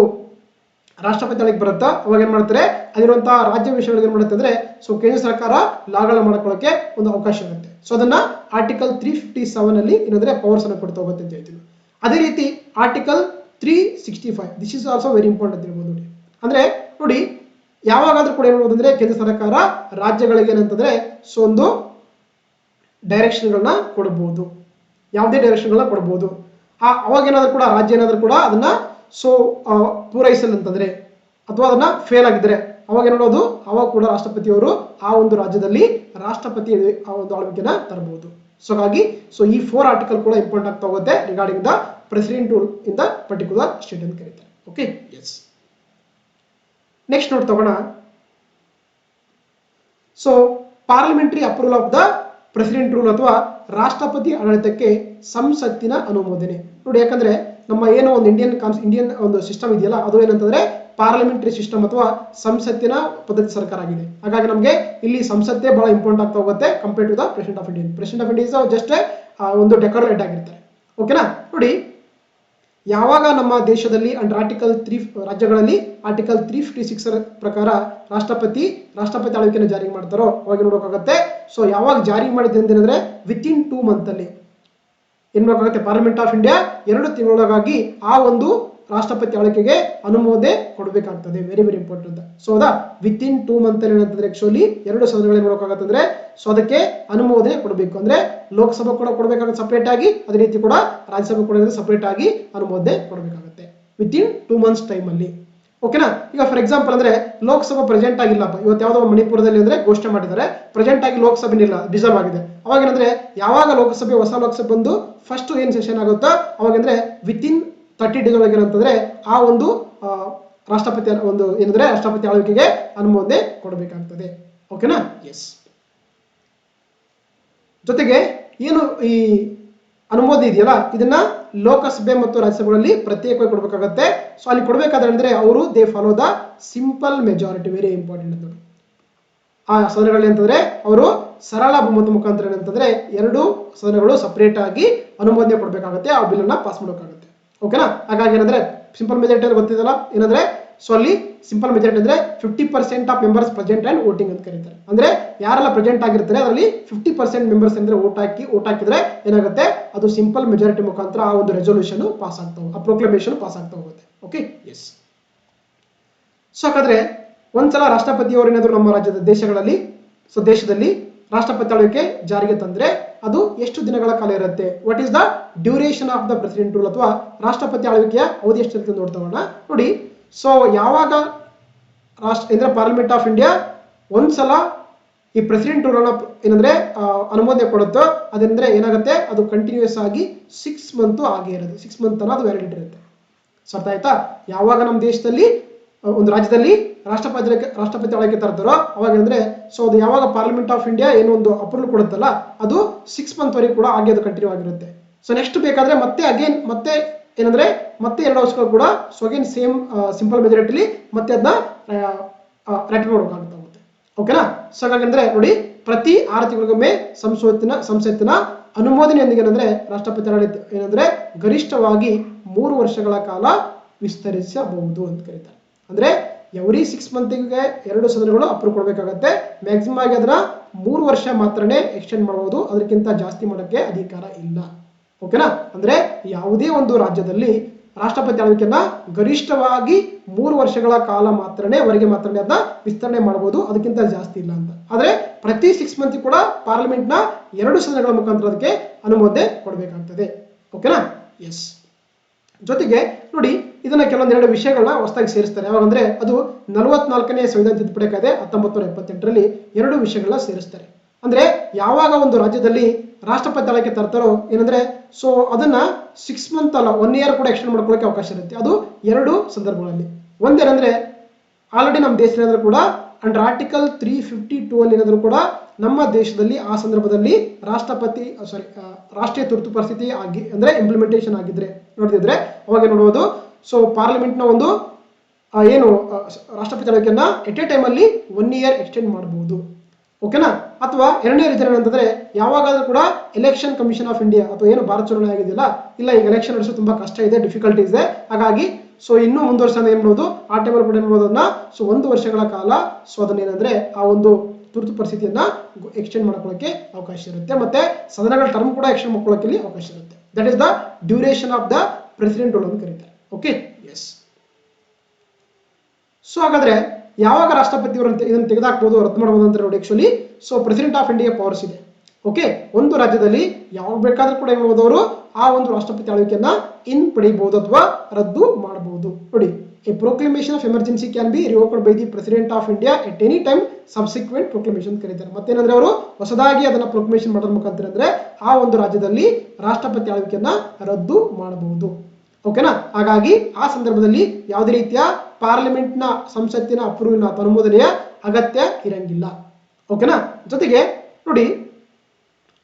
ರಾಷ್ಟ್ರಪತಿ ಆಳ್ವಿಕೆ ಬರುತ್ತಾ ಅವಾಗ ಏನ್ ಮಾಡ್ತಾರೆ ಅಲ್ಲಿರುವಂತಹ ರಾಜ್ಯ ವಿಷಯಗಳಿಗೆ ಏನ್ ಮಾಡುತ್ತೆ ಅಂದ್ರೆ ಸೊ ಕೇಂದ್ರ ಸರ್ಕಾರ ಲಾಗಳನ್ನ ಮಾಡ್ಕೊಳ್ಳೋಕೆ ಒಂದು ಅವಕಾಶ ಇರುತ್ತೆ. ಸೊ ಅದನ್ನ ಆರ್ಟಿಕಲ್ 357 ಅಲ್ಲಿ ಏನಂದ್ರೆ ಪವರ್ಸ್ ಅನ್ನು ಕೊಡ್ತಾ ಹೋಗುತ್ತೆ ಅಂತ ಹೇಳ್ತೀವಿ. ಅದೇ ರೀತಿ article 365 this is also very important ಅಂತ ಹೇಳ್ಬೋದು ನೋಡಿ. ಅಂದ್ರೆ ನೋಡಿ ಯಾವಾಗಾದ್ರೂ ಕೂಡ ಏನ್ ಅಂದ್ರೆ ಕೇಂದ್ರ ಸರ್ಕಾರ ರಾಜ್ಯಗಳಿಗೆ ಏನಂತಂದ್ರೆ ಸೊ ಒಂದು ಡೈರೆಕ್ಷನ್ಗಳನ್ನ ಕೊಡಬಹುದು, ಯಾವುದೇ ಡೈರೆಕ್ಷನ್ಗಳನ್ನ ಕೊಡಬಹುದು. ಅವಾಗ ಏನಾದ್ರೂ ಕೂಡ ರಾಜ್ಯ ಏನಾದ್ರೂ ಕೂಡ ಅದನ್ನ ಸೊ ಪೂರೈಸಲ್ಲ ಅಂತಂದ್ರೆ ಅಥವಾ ಅದನ್ನ ಫೇಲ್ ಆಗಿದ್ರೆ ಅವಾಗ ಏನ್ ಅವಾಗ ಕೂಡ ರಾಷ್ಟ್ರಪತಿಯವರು ಆ ಒಂದು ರಾಜ್ಯದಲ್ಲಿ ರಾಷ್ಟ್ರಪತಿ ಆ ಒಂದು ಆಳ್ವಿಕೆನ ತರಬಹುದು. ಸೊ ಹಾಗಾಗಿ ಸೊ ಈ 4 ಆರ್ಟಿಕಲ್ ಕೂಡ ಇಂಪಾರ್ಟೆಂಟ್ ಆಗ್ತಾ ಹೋಗುತ್ತೆ regarding the president rule in the particular state ಅಂತ ಕರೀತಾರೆ. Okay, yes. ನೆಕ್ಸ್ಟ್ ನೋಡ್ ತಗೋಣ. So parliamentary approval of the president rule ಅಥವಾ ರಾಷ್ಟ್ರಪತಿ ಆಡಳಿತಕ್ಕೆ ಸಂಸತ್ತಿನ ಅನುಮೋದನೆ ನೋಡಿ. ಯಾಕಂದ್ರೆ ನಮ್ಮ ಏನೋ ಒಂದು ಇಂಡಿಯನ್ ಒಂದು ಸಿಸ್ಟಮ್ ಇದೆಯಲ್ಲ ಅದು ಏನಂತಂದ್ರೆ ಪಾರ್ಲಿಮೆಂಟರಿ ಸಿಸ್ಟಮ್ ಅಥವಾ ಸಂಸತ್ತಿನ ಪದ್ಧತಿ ಸರ್ಕಾರ ಆಗಿದೆ. ಹಾಗಾಗಿ ನಮಗೆ ಇಲ್ಲಿ ಸಂಸತ್ತೇ ಬಹಳ ಇಂಪಾರ್ಟೆಂಟ್ ಆಗ್ತಾ ಹೋಗುತ್ತೆ compare to the president of India. President of India just ಒಂದು ಡೆಕೋರೇಟ್ ಆಗಿರ್ತಾರೆ. ಓಕೆನಾ. ನೋಡಿ ಯಾವಾಗ ನಮ್ಮ ದೇಶದಲ್ಲಿ ಅಂಡರ್ ಆರ್ಟಿಕಲ್ 3 ರಾಜ್ಯಗಳಲ್ಲಿ ಆರ್ಟಿಕಲ್ 356 ಪ್ರಕಾರ ರಾಷ್ಟ್ರಪತಿ ಆಳ್ವಿಕೆಯನ್ನು ಜಾರಿ ಮಾಡ್ತಾರೋ ಅವಾಗ ನೋಡೋಕ್ಕಾಗತ್ತೆ. ಸೊ ಯಾವಾಗ ಜಾರಿ ಮಾಡಿದೆ ಅಂತಂದ್ರೆ ವಿತಿನ್ 2 ಮಂತ್ ಅಲ್ಲಿ ಏನ್ ಮಾಡೋಕ್ಕಾಗತ್ತೆ ಪಾರ್ಲಿಮೆಂಟ್ ಆಫ್ ಇಂಡಿಯಾ 2 ತಿಂಗಳೊಳಗಾಗಿ ಆ ಒಂದು ರಾಷ್ಟ್ರಪತಿ ಆಳ್ವಿಕೆಗೆ ಅನುಮೋದನೆ ಕೊಡಬೇಕಾಗ್ತದೆ. Very very important. ಸೊ ಅದಾ ವಿತಿನ್ 2 ಮಂತ್ ಅಲ್ಲಿ ಏನಂತಂದ್ರೆ ಆಕ್ಚುಲಿ 2 ಸದನಗಳು ನೋಡೋಕ್ಕಾಗತ್ತಂದ್ರೆ ಸೊ ಅದಕ್ಕೆ ಅನುಮೋದನೆ ಕೊಡಬೇಕು. ಅಂದ್ರೆ ಲೋಕಸಭೆ ಕೂಡ ಕೊಡಬೇಕಾಗುತ್ತೆ ಸಪರೇಟ್ ಆಗಿ, ಅದೇ ರೀತಿ ಕೂಡ ರಾಜ್ಯಸಭೆ ಕೂಡ ಸಪರೇಟ್ ಆಗಿ ಅನುಮೋದನೆ ಕೊಡಬೇಕಾಗುತ್ತೆ ವಿತಿನ್ 2 ಮಂತ್ಸ್ ಟೈಮ್ ಅಲ್ಲಿ. ಓಕೆನಾ. ಈಗ ಫಾರ್ ಎಕ್ಸಾಂಪಲ್ ಅಂದ್ರೆ ಲೋಕಸಭಾ ಪ್ರೆಸೆಂಟ್ ಆಗಿಲ್ಲಪ್ಪ, ಇವತ್ತು ಯಾವ್ದೋ ಮಣಿಪುರದಲ್ಲಿ ಅಂದ್ರೆ ಘೋಷಣೆ ಮಾಡಿದ್ದಾರೆ, ಪ್ರೆಸೆಂಟ್ ಆಗಿ ಲೋಕಸಭೆ ಇಲ್ಲ, ಡಿಸರ್ವ್ ಆಗಿದೆ. ಅವಾಗ ಏನಂದ್ರೆ ಯಾವಾಗ ಲೋಕಸಭೆ ಹೊಸ ಲೋಕಸಭೆ ಬಂದು ಫಸ್ಟ್ ಏನ್ ಸೆಷನ್ ಆಗುತ್ತೋ ಅವಾಗ ಅಂದ್ರೆ ವಿತಿನ್ 30 ಡೇಸ್ ಒಳಗೆ ಏನಂತಂದ್ರೆ ಆ ಒಂದು ರಾಷ್ಟ್ರಪತಿ ಒಂದು ಏನಂದ್ರೆ ರಾಷ್ಟ್ರಪತಿ ಆಳ್ವಿಕೆಗೆ ಅನುಮೋದನೆ ಕೊಡಬೇಕಾಗ್ತದೆ. ಓಕೆನಾ, ಎಸ್. ಜೊತೆಗೆ ಏನು ಈ ಅನುಮೋದನೆ ಇದೆಯಲ್ಲ ಇದನ್ನ ಲೋಕಸಭೆ ಮತ್ತು ರಾಜ್ಯಸಭೆಗಳಲ್ಲಿ ಪ್ರತ್ಯೇಕವಾಗಿ ಕೊಡಬೇಕಾಗತ್ತೆ. ಸೊ ಅಲ್ಲಿ ಕೊಡಬೇಕಾದ್ರೆ ಅಂದ್ರೆ ಅವರು they follow the simple majority. Very important ಅಂತ. ಆ ಸದನಗಳಲ್ಲಿ ಅಂತಂದ್ರೆ ಅವರು ಸರಳ ಬಹುಮತ ಮುಖಾಂತರ ಏನಂತಂದ್ರೆ 2 ಸದನಗಳು ಸಪರೇಟ್ ಆಗಿ ಅನುಮೋದನೆ ಕೊಡಬೇಕಾಗುತ್ತೆ, ಆ ಬಿಲ್ ಅನ್ನ ಪಾಸ್ ಮಾಡೋಕ್ಕಾಗುತ್ತೆ. ಓಕೆನಾ. ಹಾಗಾಗಿ ಏನಂದ್ರೆ ಸಿಂಪಲ್ ಮೆಜಾರಿಟಿ ಅಂತ ಗೊತ್ತಿದಲ್ಲ ಏನಂದ್ರೆ ಸೊ ಅಲ್ಲಿ ಸಿಂಪಲ್ ಮೆಜಾರಿಟಿ ಅಂದ್ರೆ 50% of members present and voting ಅಂತ ಕರೀತಾರೆ. ಅಂದ್ರೆ ಯಾರೆಲ್ಲ ಪ್ರೆಸೆಂಟ್ ಆಗಿರ್ತಾರೆ ಅದರಲ್ಲಿ 50% ಮೆಂಬರ್ಸ್ ಅಂದ್ರೆ ಓಟ್ ಹಾಕಿದ್ರೆ ಏನಾಗುತ್ತೆ ಅದು ಸಿಂಪಲ್ ಮೆಜಾರಿಟಿ ಮುಖಾಂತರ ಆ ಒಂದು ರೆಸೊಲ್ಯೂಷನ್ ಪಾಸ್ ಆಗ್ತಾ ಹೋಗುತ್ತೆ, ಆ ಪ್ರೊಕ್ಲಮೇಷನ್ ಪಾಸ್ ಆಗ್ತಾ ಹೋಗುತ್ತೆ. Okay, S. ಸೊ ಹಾಗಾದ್ರೆ ಒಂದ್ಸಲ ರಾಷ್ಟ್ರಪತಿಯವರು ಏನಾದ್ರು ನಮ್ಮ ರಾಜ್ಯದ ದೇಶದಲ್ಲಿ ರಾಷ್ಟ್ರಪತಿ ಆಳ್ವಿಕೆ ಜಾರಿಗೆ ತಂದ್ರೆ ಅದು ಎಷ್ಟು ದಿನಗಳ ಕಾಲ ಇರುತ್ತೆ? What is the duration of the president rule ಅಥವಾ ರಾಷ್ಟ್ರಪತಿ ಆಳ್ವಿಕೆಯ ಅವಧಿ ಎಷ್ಟು ಇರುತ್ತೆ ನೋಡ್ತಾ ನೋಡಿ. ಸೊ ಯಾವಾಗ ಅಂದ್ರೆ ಪಾರ್ಲಿಮೆಂಟ್ ಆಫ್ ಇಂಡಿಯಾ ಒಂದ್ಸಲ ಈ ಪ್ರೆಸಿಡೆಂಟ್ ರೂಲ್ ಅನ್ನ ಏನಂದ್ರೆ ಅನುಮೋದನೆ ಕೊಡುತ್ತೋ ಅದಂದ್ರೆ ಏನಾಗುತ್ತೆ ಅದು ಕಂಟಿನ್ಯೂಸ್ ಆಗಿ 6 ಮಂತ್ ಆಗೇ ಇರುತ್ತೆ. 6 ಮಂತ್ ಅದು ವ್ಯಾಲಿಡಿಟಿ ಇರುತ್ತೆ. ಸೊ ಅರ್ಥ ಆಯ್ತಾ? ಯಾವಾಗ ನಮ್ಮ ದೇಶದಲ್ಲಿ ಒಂದು ರಾಜ್ಯದಲ್ಲಿ ರಾಷ್ಟ್ರಪತಿ ಆಳ್ವಿಕೆ ತರ್ತಾರೋ ಅವಾಗ ಅಂದ್ರೆ ಸೊ ಅದು ಯಾವಾಗ ಪಾರ್ಲಿಮೆಂಟ್ ಆಫ್ ಇಂಡಿಯಾ ಏನೋ ಒಂದು ಅಪ್ರೂವಲ್ ಕೊಡುತ್ತಲ್ಲ ಅದು 6 ಮಂತ್ ವರೆಗೂ ಕೂಡ ಹಾಗೆ ಅದು ಕಂಟಿನ್ಯೂ ಆಗಿರುತ್ತೆ. ಸೊ ನೆಕ್ಸ್ಟ್ ಬೇಕಾದ್ರೆ ಮತ್ತೆ ಏನಂದ್ರೆ ಮತ್ತೆ 2 ವರ್ಷಗಳು ಕೂಡ ಸೊ ಅಗೇನ್ ಸೇಮ್ ಸಿಂಪಲ್ ಮೆಜಾರಿಟಿಲಿ ಮತ್ತೆ ಅದನ್ನ ರೆಟಿಫೈ ಮಾಡೋಕ್ಕಾಗುತ್ತೆ. ಓಕೆನಾ. ಸೊ ಹಾಗಂದ್ರೆ ನೋಡಿ ಪ್ರತಿ 6 ತಿಂಗಳಿಗೊಮ್ಮೆ ಸಂಸತ್ತಿನ ಅನುಮೋದನೆಯೊಂದಿಗೆ ಏನಂದ್ರೆ ರಾಷ್ಟ್ರಪತಿ ಆಡಳಿತ ಏನಂದ್ರೆ ಗರಿಷ್ಠವಾಗಿ 3 ವರ್ಷಗಳ ಕಾಲ ವಿಸ್ತರಿಸಬಹುದು ಅಂತ ಕರೀತಾರೆ. ಅಂದ್ರೆ ಎವ್ರಿ 6 ಮಂತ್ಗೆ 2 ಸದನಗಳು ಅಪ್ರೂವ್ ಕೊಡಬೇಕಾಗತ್ತೆ. ಮ್ಯಾಕ್ಸಿಮಮ್ ಆಗಿ ಅದನ್ನ 3 ವರ್ಷ ಮಾತ್ರನೇ ಎಕ್ಸ್ಟೆಂಡ್ ಮಾಡಬಹುದು, ಅದಕ್ಕಿಂತ ಜಾಸ್ತಿ ಮಾಡೋಕ್ಕೆ ಅಧಿಕಾರ ಇಲ್ಲ. ಓಕೆನಾ. ಅಂದ್ರೆ ಯಾವುದೇ ಒಂದು ರಾಜ್ಯದಲ್ಲಿ ರಾಷ್ಟ್ರಪತಿ ಆಳ್ವಿಕೆಯನ್ನ ಗರಿಷ್ಠವಾಗಿ 3 ವರ್ಷಗಳ ಕಾಲ ಮಾತ್ರನೇ ಅದನ್ನ ವಿಸ್ತರಣೆ ಮಾಡಬಹುದು, ಅದಕ್ಕಿಂತ ಜಾಸ್ತಿ ಇಲ್ಲ ಅಂತ. ಆದ್ರೆ ಪ್ರತಿ 6 ಮಂತ್ ಕೂಡ ಪಾರ್ಲಿಮೆಂಟ್ ನ 2 ಸದನಗಳ ಮುಖಾಂತರ ಅದಕ್ಕೆ ಅನುಮೋದನೆ ಕೊಡಬೇಕಾಗ್ತದೆ. ಓಕೆನಾ, ಎಸ್. ಜೊತೆಗೆ ನೋಡಿ ಇದನ್ನ ಕೆಲವೊಂದು 2 ವಿಷಯಗಳನ್ನ ಹೊಸದಾಗಿ ಸೇರಿಸ್ತಾರೆ. ಯಾವಾಗಂದ್ರೆ ಅದು 44ನೇ ಸಂವಿಧಾನ ತಿದ್ದುಪಡಿ ಕಾಯ್ದೆ 1978ರಲ್ಲಿ 2 ವಿಷಯಗಳನ್ನ ಸೇರಿಸ್ತಾರೆ. ಅಂದ್ರೆ ಯಾವಾಗ ಒಂದು ರಾಜ್ಯದಲ್ಲಿ ರಾಷ್ಟ್ರಪತಿ ಆಳ್ವಿಕೆ ತರ್ತಾರೋ ಏನಂದ್ರೆ ಸೊ ಅದನ್ನ 6 ಮಂತ್ ಅಲ್ಲ 1 ಇಯರ್ ಕೂಡ ಎಕ್ಸ್ಟೆಂಡ್ ಮಾಡ್ಕೊಳ್ಳೋಕೆ ಅವಕಾಶ ಇರುತ್ತೆ. ಅದು 2 ಸಂದರ್ಭಗಳಲ್ಲಿ. ಒಂದೇನಂದ್ರೆ ಆಲ್ರೆಡಿ ನಮ್ಮ ದೇಶದಲ್ಲಿ ಕೂಡ ಅಂಡರ್ ಆರ್ಟಿಕಲ್ 352 ಅಲ್ಲಿ ಏನಾದರೂ ಕೂಡ ನಮ್ಮ ದೇಶದಲ್ಲಿ ಆ ಸಂದರ್ಭದಲ್ಲಿ ರಾಷ್ಟ್ರೀಯ ತುರ್ತು ಪರಿಸ್ಥಿತಿ ಅಂದ್ರೆ ಇಂಪ್ಲಿಮೆಂಟೇಷನ್ ಆಗಿದ್ರೆ ನೋಡಿದ್ರೆ ಅವಾಗ ನೋಡಬಹುದು ಸೊ ಪಾರ್ಲಿಮೆಂಟ್ ನ ಒಂದು ಏನು ರಾಷ್ಟ್ರಪತಿ ಆಳ್ವಿಕೆಯನ್ನ ಎಟ್ ಎ ಟೈಮ್ ಅಲ್ಲಿ 1 ಇಯರ್ ಎಕ್ಸ್ಟೆಂಡ್ ಮಾಡಬಹುದು. ಓಕೆನಾ. ಅಥವಾ ಎರಡನೇ ರೀಸನ್ ಏನಂತಂದ್ರೆ ಯಾವಾಗಾದ್ರೂ ಕೂಡ ಎಲೆಕ್ಷನ್ ಕಮಿಷನ್ ಆಫ್ ಇಂಡಿಯಾ ಅಥವಾ ಏನು ಭಾರತ ಚುನಾವಣೆ ಆಗಿದೆಯಲ್ಲ ಇಲ್ಲ ಈಗ ಎಲೆಕ್ಷನ್ ನಡೆಸೋದು ತುಂಬಾ ಕಷ್ಟ ಇದೆ, ಡಿಫಿಕಲ್ಟಿ ಇದೆ, ಹಾಗಾಗಿ ಸೊ ಇನ್ನೂ ಮುಂದುವರ್ಸೋದು ಏನ್ ಮಾಡೋದು ಆ ಟೈಮಲ್ಲಿ ಕೂಡ ಏನ್ ಮಾಡೋದು ಅದನ್ನ ಸೊ 1 ವರ್ಷಗಳ ಕಾಲ ಸೊ ಅದನ್ನ ಏನಂದ್ರೆ ಆ ಒಂದು ತುರ್ತು ಪರಿಸ್ಥಿತಿಯನ್ನ ಎಕ್ಸ್ಟೆಂಡ್ ಮಾಡ್ಕೊಳ್ಳೋಕೆ ಅವಕಾಶ ಇರುತ್ತೆ, ಮತ್ತೆ ಸದನಗಳ ಟರ್ಮ್ ಕೂಡ ಎಕ್ಸ್ಟೆಂಡ್ ಮಾಡ್ಕೊಳ್ಳೋಕೆ ಅವಕಾಶ ಇರುತ್ತೆ. That is the duration of the president rule ಅಂತ ಕರೀತಾರೆ. Okay, S. ಸೊ ಹಾಗಾದ್ರೆ ಯಾವಾಗ ರಾಷ್ಟ್ರಪತಿಯವರು ಇದನ್ನು ತೆಗೆದುಹಾಕಬಹುದು, ರದ್ದು ಮಾಡಬಹುದು ಅಂತ ನೋಡಿ. Actually so president of India powers ಇದೆ. ಓಕೆ, ಒಂದು ರಾಜ್ಯದಲ್ಲಿ ಯಾವಾಗ ಬೇಕಾದ್ರೂ ಕೂಡ ಏನ್ ಮಾಡಬಹುದು ಅವರು ಆ ಒಂದು ರಾಷ್ಟ್ರಪತಿ ಆಳ್ವಿಕೆಯನ್ನ ಹಿಂಪಡೆಯಬಹುದು ಅಥವಾ ರದ್ದು ಮಾಡಬಹುದು. ನೋಡಿ, a proclamation of emergency can be revoked by the president of India at any time subsequent proclamation ಕರೀತಾರೆ. ಮತ್ತೇನಂದ್ರೆ ಅವರು ಹೊಸದಾಗಿ ಅದನ್ನ ಪ್ರೊಕ್ಲಮೇಷನ್ ಮಾಡೋದ್ರ ಮುಖಾಂತರ ಅಂದ್ರೆ ಆ ಒಂದು ರಾಜ್ಯದಲ್ಲಿ ರಾಷ್ಟ್ರಪತಿ ಆಳ್ವಿಕೆಯನ್ನ ರದ್ದು ಮಾಡಬಹುದು. ಓಕೆನಾ, ಹಾಗಾಗಿ ಆ ಸಂದರ್ಭದಲ್ಲಿ ಯಾವುದೇ ರೀತಿಯ ಪಾರ್ಲಿಮೆಂಟ್ನ ಸಂಸತ್ತಿನ ಅಪ್ರೂವಿನ ಅನುಮೋದನೆಯ ಅಗತ್ಯ ಇರಂಗಿಲ್ಲ. ಓಕೆನಾ, ಜೊತೆಗೆ ನೋಡಿ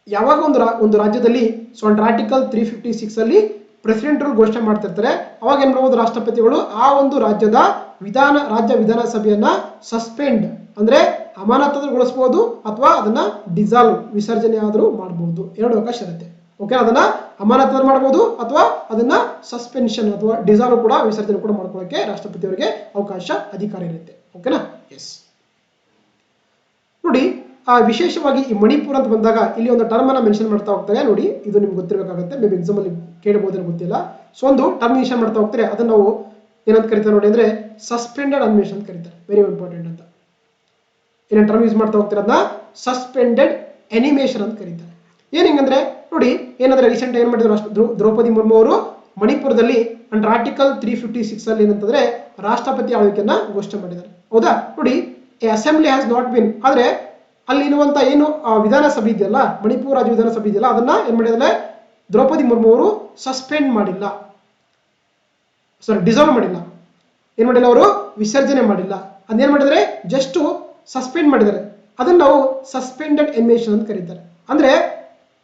ಯಾವಾಗ ಒಂದು ರಾಜ್ಯದಲ್ಲಿ ಸೊ ಅಂಡರ್ ಆರ್ಟಿಕಲ್ 356 ಅಲ್ಲಿ ಪ್ರೆಸಿಡೆಂಟ್ ರೂಲ್ ಘೋಷಣೆ ಮಾಡ್ತಿರ್ತಾರೆ, ಅವಾಗ ಏನ್ ಮಾಡಬಹುದು ರಾಷ್ಟ್ರಪತಿಗಳು ಆ ಒಂದು ರಾಜ್ಯ ವಿಧಾನಸಭೆಯನ್ನ ಸಸ್ಪೆಂಡ್ ಅಂದ್ರೆ ಅಮಾನತುಗೊಳಿಸಬಹುದು ಅಥವಾ ಅದನ್ನ ಡಿಸಾಲ್ವ್ ವಿಸರ್ಜನೆ ಆದರೂ ಮಾಡಬಹುದು. ಎರಡು ಅವಕಾಶ ಇರುತ್ತೆ. ಓಕೆ, ಅದನ್ನ ಅಮಾನತು ಮಾಡಬಹುದು ಅಥವಾ ಅದನ್ನ ಸಸ್ಪೆನ್ಷನ್ ಅಥವಾ ಡಿಸಾಲ್ವ್ ಕೂಡ ವಿಸರ್ಜನೆ ಕೂಡ ಮಾಡ್ಕೊಳ್ಳೋಕೆ ರಾಷ್ಟ್ರಪತಿಯವರಿಗೆ ಅವಕಾಶ ಅಧಿಕಾರ ಇರುತ್ತೆ. ಓಕೆನಾ, ಎಸ್. ನೋಡಿ, ವಿಶೇಷವಾಗಿ ಈ ಮಣಿಪುರ ಅಂತ ಬಂದಾಗ ಇಲ್ಲಿ ಒಂದು ಟರ್ಮ್ ಅನ್ನ ಮೆನ್ಷನ್ ಮಾಡ್ತಾ ಹೋಗ್ತಾರೆ. ನೋಡಿ, ಇದು ನಿಮ್ಗೆ ಗೊತ್ತಿರಬೇಕಾಗುತ್ತೆ, ಮೇ ಬಿ ಎಕ್ಸಾಮ್ ಅಲ್ಲಿ ಕೇಳಬಹುದೇನೋ ಗೊತ್ತಿಲ್ಲ. ಸೊ ಒಂದು ಟರ್ಮ್ ಮೆನ್ಷನ್ ಮಾಡ್ತಾ ಹೋಗ್ತಾರೆ, ಅದನ್ನ ನಾವು ಏನಂತ ಕರಿತಾರೆ ನೋಡಿ ಅಂದ್ರೆ ಸಸ್ಪೆಂಡೆಡ್ ಅನಿಮೇಷನ್ ಅಂತ ಕರೀತಾರೆ. ವೆರಿ ಇಂಪಾರ್ಟೆಂಟ್ ಅಂತ ಏನೇನು ಟರ್ಮ್ ಯೂಸ್ ಮಾಡ್ತಾ ಹೋಗ್ತಾರೆ ಅದನ್ನ ಸಸ್ಪೆಂಡೆಡ್ ಅನಿಮೇಷನ್ ಅಂತ ಕರೀತಾರೆ. ಏನ್ ಹಿಂಗಂದ್ರೆ ನೋಡಿ, ಏನಂದ್ರೆ ರೀಸೆಂಟ್ ಏನ್ ಮಾಡಿದ್ರು ದ್ರೌಪದಿ ಮುರ್ಮು ಅವರು ಮಣಿಪುರದಲ್ಲಿ ಅಂಡರ್ ಆರ್ಟಿಕಲ್ 356 ಅಲ್ಲಿ ಏನಂತಂದ್ರೆ ರಾಷ್ಟ್ರಪತಿ ಆಳ್ವಿಕೆಯನ್ನ ಘೋಷಣೆ ಮಾಡಿದ್ದಾರೆ. ಹೌದಾ, ನೋಡಿ, A assembly has not been, ಆದ್ರೆ ಅಲ್ಲಿ ಇರುವಂತ ಏನು ವಿಧಾನಸಭೆ ಇದೆಯಲ್ಲ, ಮಣಿಪುರ ರಾಜ್ಯ ವಿಧಾನಸಭೆ ಇದೆಯಲ್ಲ, ಅದನ್ನ ಏನ್ ಮಾಡಿದ್ರೆ ದ್ರೌಪದಿ ಮುರ್ಮು ಅವರು ಸಸ್ಪೆಂಡ್ ಮಾಡಿಲ್ಲ, ಡಿಸಾಲ್ವ್ ಮಾಡಿಲ್ಲ, ಏನ್ ಮಾಡಿಲ್ಲ ಅವರು ವಿಸರ್ಜನೆ ಮಾಡಿಲ್ಲ. ಅದನ್ನೇನ್ ಮಾಡಿದ್ರೆ ಜಸ್ಟ್ ಸಸ್ಪೆಂಡ್ ಮಾಡಿದ್ದಾರೆ. ಅದನ್ನ ನಾವು ಸಸ್ಪೆಂಡೆಡ್ ಅನಿಮೇಷನ್ ಅಂತ ಕರೀತಾರೆ. ಅಂದ್ರೆ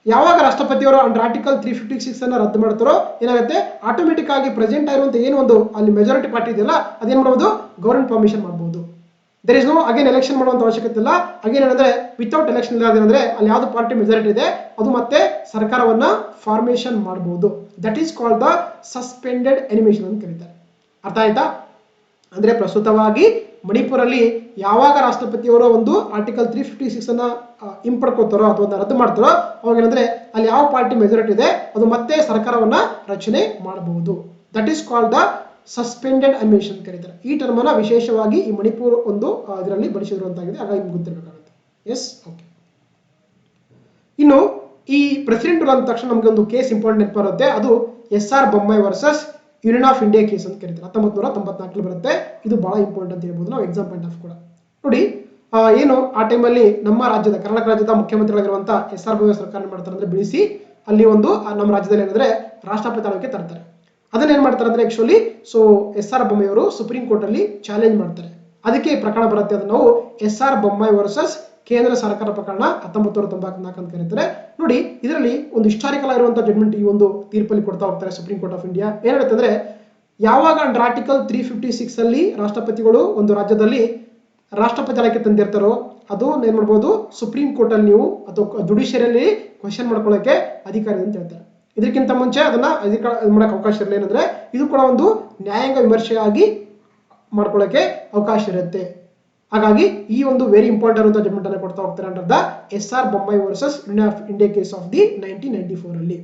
ಯಾವಾಗ ರಾಷ್ಟ್ರಪತಿಯವರು ಅಂಡರ್ ಆರ್ಟಿಕಲ್ 356 ಅನ್ನ ರದ್ದು ಮಾಡ್ತಾರೋ ಏನಾಗುತ್ತೆ, ಆಟೋಮೆಟಿಕ್ ಆಗಿ ಪ್ರೆಸೆಂಟ್ ಆಗಿರುವಂತ ಏನು ಒಂದು ಅಲ್ಲಿ ಮೆಜಾರಿಟಿ ಪಾರ್ಟಿ ಇದೆಯಲ್ಲ ಅದೇನ್ ಮಾಡಬಹುದು, ಗವರ್ಮೆಂಟ್ ಪರ್ಮಿಷನ್ ಮಾಡಬಹುದು. There is no again election ಮಾಡುವಂತ ಅವಶ್ಯಕತೆ ಇಲ್ಲ. ಅಗೇನ್ ಏನಂದ್ರೆ ವಿತೌಟ್ ಎಲೆಕ್ಷನ್ ಇಲ್ಲದ್ರೆ ಅಲ್ಲಿ ಯಾವ್ದು ಪಾರ್ಟಿ ಮೆಜಾರಿಟಿ ಇದೆ ಅದು ಮತ್ತೆ ಸರ್ಕಾರವನ್ನ ಫಾರ್ಮೇಶನ್ ಮಾಡಬಹುದು. That is called the suspended animation ಅಂತ ಕರೀತಾರೆ. ಅರ್ಥ ಆಯ್ತಾ? ಅಂದ್ರೆ ಪ್ರಸ್ತುತವಾಗಿ ಮಣಿಪುರಲ್ಲಿ ಯಾವಾಗ ರಾಷ್ಟ್ರಪತಿಯವರು ಒಂದು ಆರ್ಟಿಕಲ್ 356 ಅನ್ನ ಹಿಂಪಡ್ಕೋತಾರೋ ಅಥವಾ ರದ್ದು ಮಾಡ್ತಾರೋ ಅವಾಗ ಏನಂದ್ರೆ ಅಲ್ಲಿ ಯಾವ ಪಾರ್ಟಿ ಮೆಜಾರಿಟಿ ಇದೆ ಅದು ಮತ್ತೆ ಸರ್ಕಾರವನ್ನ ರಚನೆ ಮಾಡಬಹುದು. That is called the suspended animation ಕರೀತಾರೆ. ಈ ಟರ್ಮ್ ಅನ್ನ ವಿಶೇಷವಾಗಿ ಈ ಮಣಿಪುರ ಒಂದು ಇದರಲ್ಲಿ ಬಳಸಿರುವಂತಾಗಿದೆ. ಹಾಗಾಗಿ ನಿಮ್ಗೆ ಗೊತ್ತಿರಬೇಕಾಗುತ್ತೆ. S, okay. ಇನ್ನು ಈ ಪ್ರೆಸಿಡೆಂಟ್ ರೂಲ್ ಅಂದ ತಕ್ಷಣ ನಮ್ಗೆ ಒಂದು ಕೇಸ್ ಇಂಪಾರ್ಟೆಂಟ್ ನೆನಪು ಬರುತ್ತೆ. ಅದು SR Bommai versus union of India case ಅಂತ ಕರೀತಾರೆ. 1994 ಬರುತ್ತೆ. ಇದು ಬಹಳ ಇಂಪಾರ್ಟೆಂಟ್ ಅಂತ ಹೇಳ್ಬೋದು ನಾವು ಎಕ್ಸಾಮ್ ಪಾಯಿಂಟ್ ಆಫ್ ಕೂಡ. ನೋಡಿ, ಏನು ಆ ಟೈಮಲ್ಲಿ ನಮ್ಮ ರಾಜ್ಯದ ಕರ್ನಾಟಕ ರಾಜ್ಯದ ಮುಖ್ಯಮಂತ್ರಿಗಳಾಗಿರುವಂತಹ SR ಬೊಮ್ಮಾಯಿ ಸರ್ಕಾರ ಮಾಡ್ತಾರೆ ಅಂದ್ರೆ ಬಿಡಿಸಿ ಅಲ್ಲಿ ಒಂದು ನಮ್ಮ ರಾಜ್ಯದಲ್ಲಿ ಏನಂದ್ರೆ ರಾಷ್ಟ್ರಪತಿ ಆಳ್ವಿಕೆ ತರ್ತಾರೆ. ಅದನ್ನ ಏನ್ ಮಾಡ್ತಾರೆ ಅಂದ್ರೆ ಆಕ್ಚುಲಿ ಸೊ SR ಬೊಮ್ಮಾಯಿ ಅವರು ಸುಪ್ರೀಂ ಕೋರ್ಟ್ ಅಲ್ಲಿ ಚಾಲೆಂಜ್ ಮಾಡ್ತಾರೆ. ಅದಕ್ಕೆ ಪ್ರಕರಣ ಬರುತ್ತೆ. ಅದನ್ನ ನಾವು SR ಬೊಮ್ಮಾಯಿ ವರ್ಸಸ್ ಕೇಂದ್ರ ಸರ್ಕಾರ ಪ್ರಕರಣ 1994 ಅಂತ ಕರೀತಾರೆ. ನೋಡಿ, ಇದರಲ್ಲಿ ಒಂದು ಹಿಸ್ಟಾರಿಕಲ್ ಆಗಿರುವಂತಹ ಜಡ್ಮೆಂಟ್ ಈ ಒಂದು ತೀರ್ಪಲ್ಲಿ ಕೊಡ್ತಾ ಹೋಗ್ತಾರೆ ಸುಪ್ರೀಂ ಕೋರ್ಟ್ ಆಫ್ ಇಂಡಿಯಾ. ಏನ್ ಹೇಳುತ್ತೆ ಅಂದ್ರೆ ಯಾವಾಗ ಅಂಡರ್ ಆರ್ಟಿಕಲ್ 356 ಅಲ್ಲಿ ರಾಷ್ಟ್ರಪತಿಗಳು ಒಂದು ರಾಜ್ಯದಲ್ಲಿ ರಾಷ್ಟ್ರಪತಿ ಆಳ್ವಿಕೆ ತಂದಿರ್ತಾರೋ ಅದು ಏನ್ ಮಾಡ್ಬೋದು, ಸುಪ್ರೀಂ ಕೋರ್ಟ್ ಅಲ್ಲಿ ನೀವು ಅಥವಾ ಜುಡಿಷಿಯರಿಯಲ್ಲಿ ಕ್ವಶನ್ ಮಾಡ್ಕೊಳ್ಳೋಕೆ ಅಧಿಕಾರ ಇದೆ ಅಂತ ಹೇಳ್ತಾರೆ. ಇದಕ್ಕಿಂತ ಮುಂಚೆ ಅದನ್ನ ಅಧಿಕಾರ ಮಾಡಕ್ಕೆ ಅವಕಾಶ ಇರಲಿಲ್ಲ. ಏನಂದ್ರೆ ಇದು ಕೂಡ ಒಂದು ನ್ಯಾಯಾಂಗ ವಿಮರ್ಶೆಯಾಗಿ ಮಾಡ್ಕೊಳ್ಳೋಕೆ ಅವಕಾಶ ಇರುತ್ತೆ. ಹಾಗಾಗಿ ಈ ಒಂದು ವೆರಿ ಇಂಪಾರ್ಟೆಂಟ್ ಅಂತ ಜಡ್ಮೆಂಟ್ ಅನ್ನು ಕೊಡ್ತಾ ಹೋಗ್ತಾರೆ under the SR Bommai versus union of India case of the 1994 ಅಲ್ಲಿ.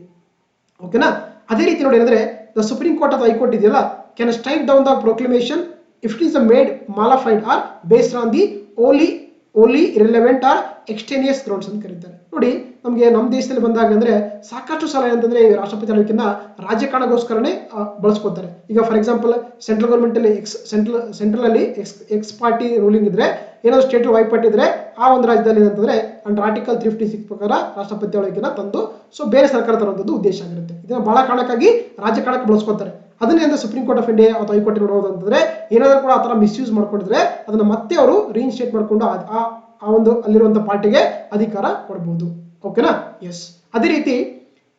ಓಕೆನಾ, ಅದೇ ರೀತಿ ನೋಡಿ ಅಂದ್ರೆ the Supreme Court of High Court ಇದೆಯಲ್ಲ can strike down the proclamation if it is made malafide or based on the only relevant or extraneous grounds ಅಂತ ಕರೀತಾರೆ. ನೋಡಿ, ನಮಗೆ ನಮ್ಮ ದೇಶದಲ್ಲಿ ಬಂದಾಗ ಅಂದ್ರೆ ಸಾಕಷ್ಟು ಸಲ ಏನಂತಂದ್ರೆ ರಾಷ್ಟ್ರಪತಿ ಆಳ್ವಿಕೆಯನ್ನ ರಾಜಕಾರಣಗೋಸ್ಕರನೇ ಬಳಸ್ಕೊತಾರೆ. ಈಗ ಫಾರ್ ಎಕ್ಸಾಂಪಲ್ ಸೆಂಟ್ರಲ್ ಗವರ್ಮೆಂಟ್ ಅಲ್ಲಿ ಸೆಂಟ್ರಲ್ ಅಲ್ಲಿ ಎಕ್ಸ್ ಪಾರ್ಟಿ ರೂಲಿಂಗ್ ಇದ್ರೆ, ಏನಾದ್ರು ಸ್ಟೇಟ್ ವೈ ಪಾರ್ಟಿ ಇದ್ರೆ ಆ ಒಂದು ರಾಜ್ಯದಲ್ಲಿ ಏನಂತಂದ್ರೆ ಅಂಡರ್ ಆರ್ಟಿಕಲ್ 356 ಪ್ರಕಾರ ರಾಷ್ಟ್ರಪತಿ ಆಳ್ವಿಕೆಯನ್ನ ತಂದು ಸೊ ಬೇರೆ ಸರ್ಕಾರ ತರುವಂತದ್ದು ಉದ್ದೇಶ ಆಗಿರುತ್ತೆ. ಇದನ್ನ ಬಹಳ ಕಾರಣಕ್ಕಾಗಿ ರಾಜಕಾರಣಕ್ಕೆ ಬಳಸ್ಕೊತಾರೆ. ಅದನ್ನೇ ಸುಪ್ರೀಂ ಕೋರ್ಟ್ ಆಫ್ ಇಂಡಿಯಾ ಅಥವಾ ಹೈಕೋರ್ಟ್ ನೋಡೋದು ಅಂತಂದ್ರೆ ಏನಾದ್ರೂ ಕೂಡ ಆ ತರ ಮಿಸ್ಯೂಸ್ ಮಾಡ್ಕೊಂಡಿದ್ರೆ ಅದನ್ನ ಮತ್ತೆ ಅವರು ರೀಇನ್ಸ್ಟೇಟ್ ಮಾಡ್ಕೊಂಡು ಆ ಒಂದು ಅಲ್ಲಿರುವಂತಹ ಪಾರ್ಟಿಗೆ ಅಧಿಕಾರ ಕೊಡಬಹುದು. ಓಕೆನಾ, ಎಸ್. ಅದೇ ರೀತಿ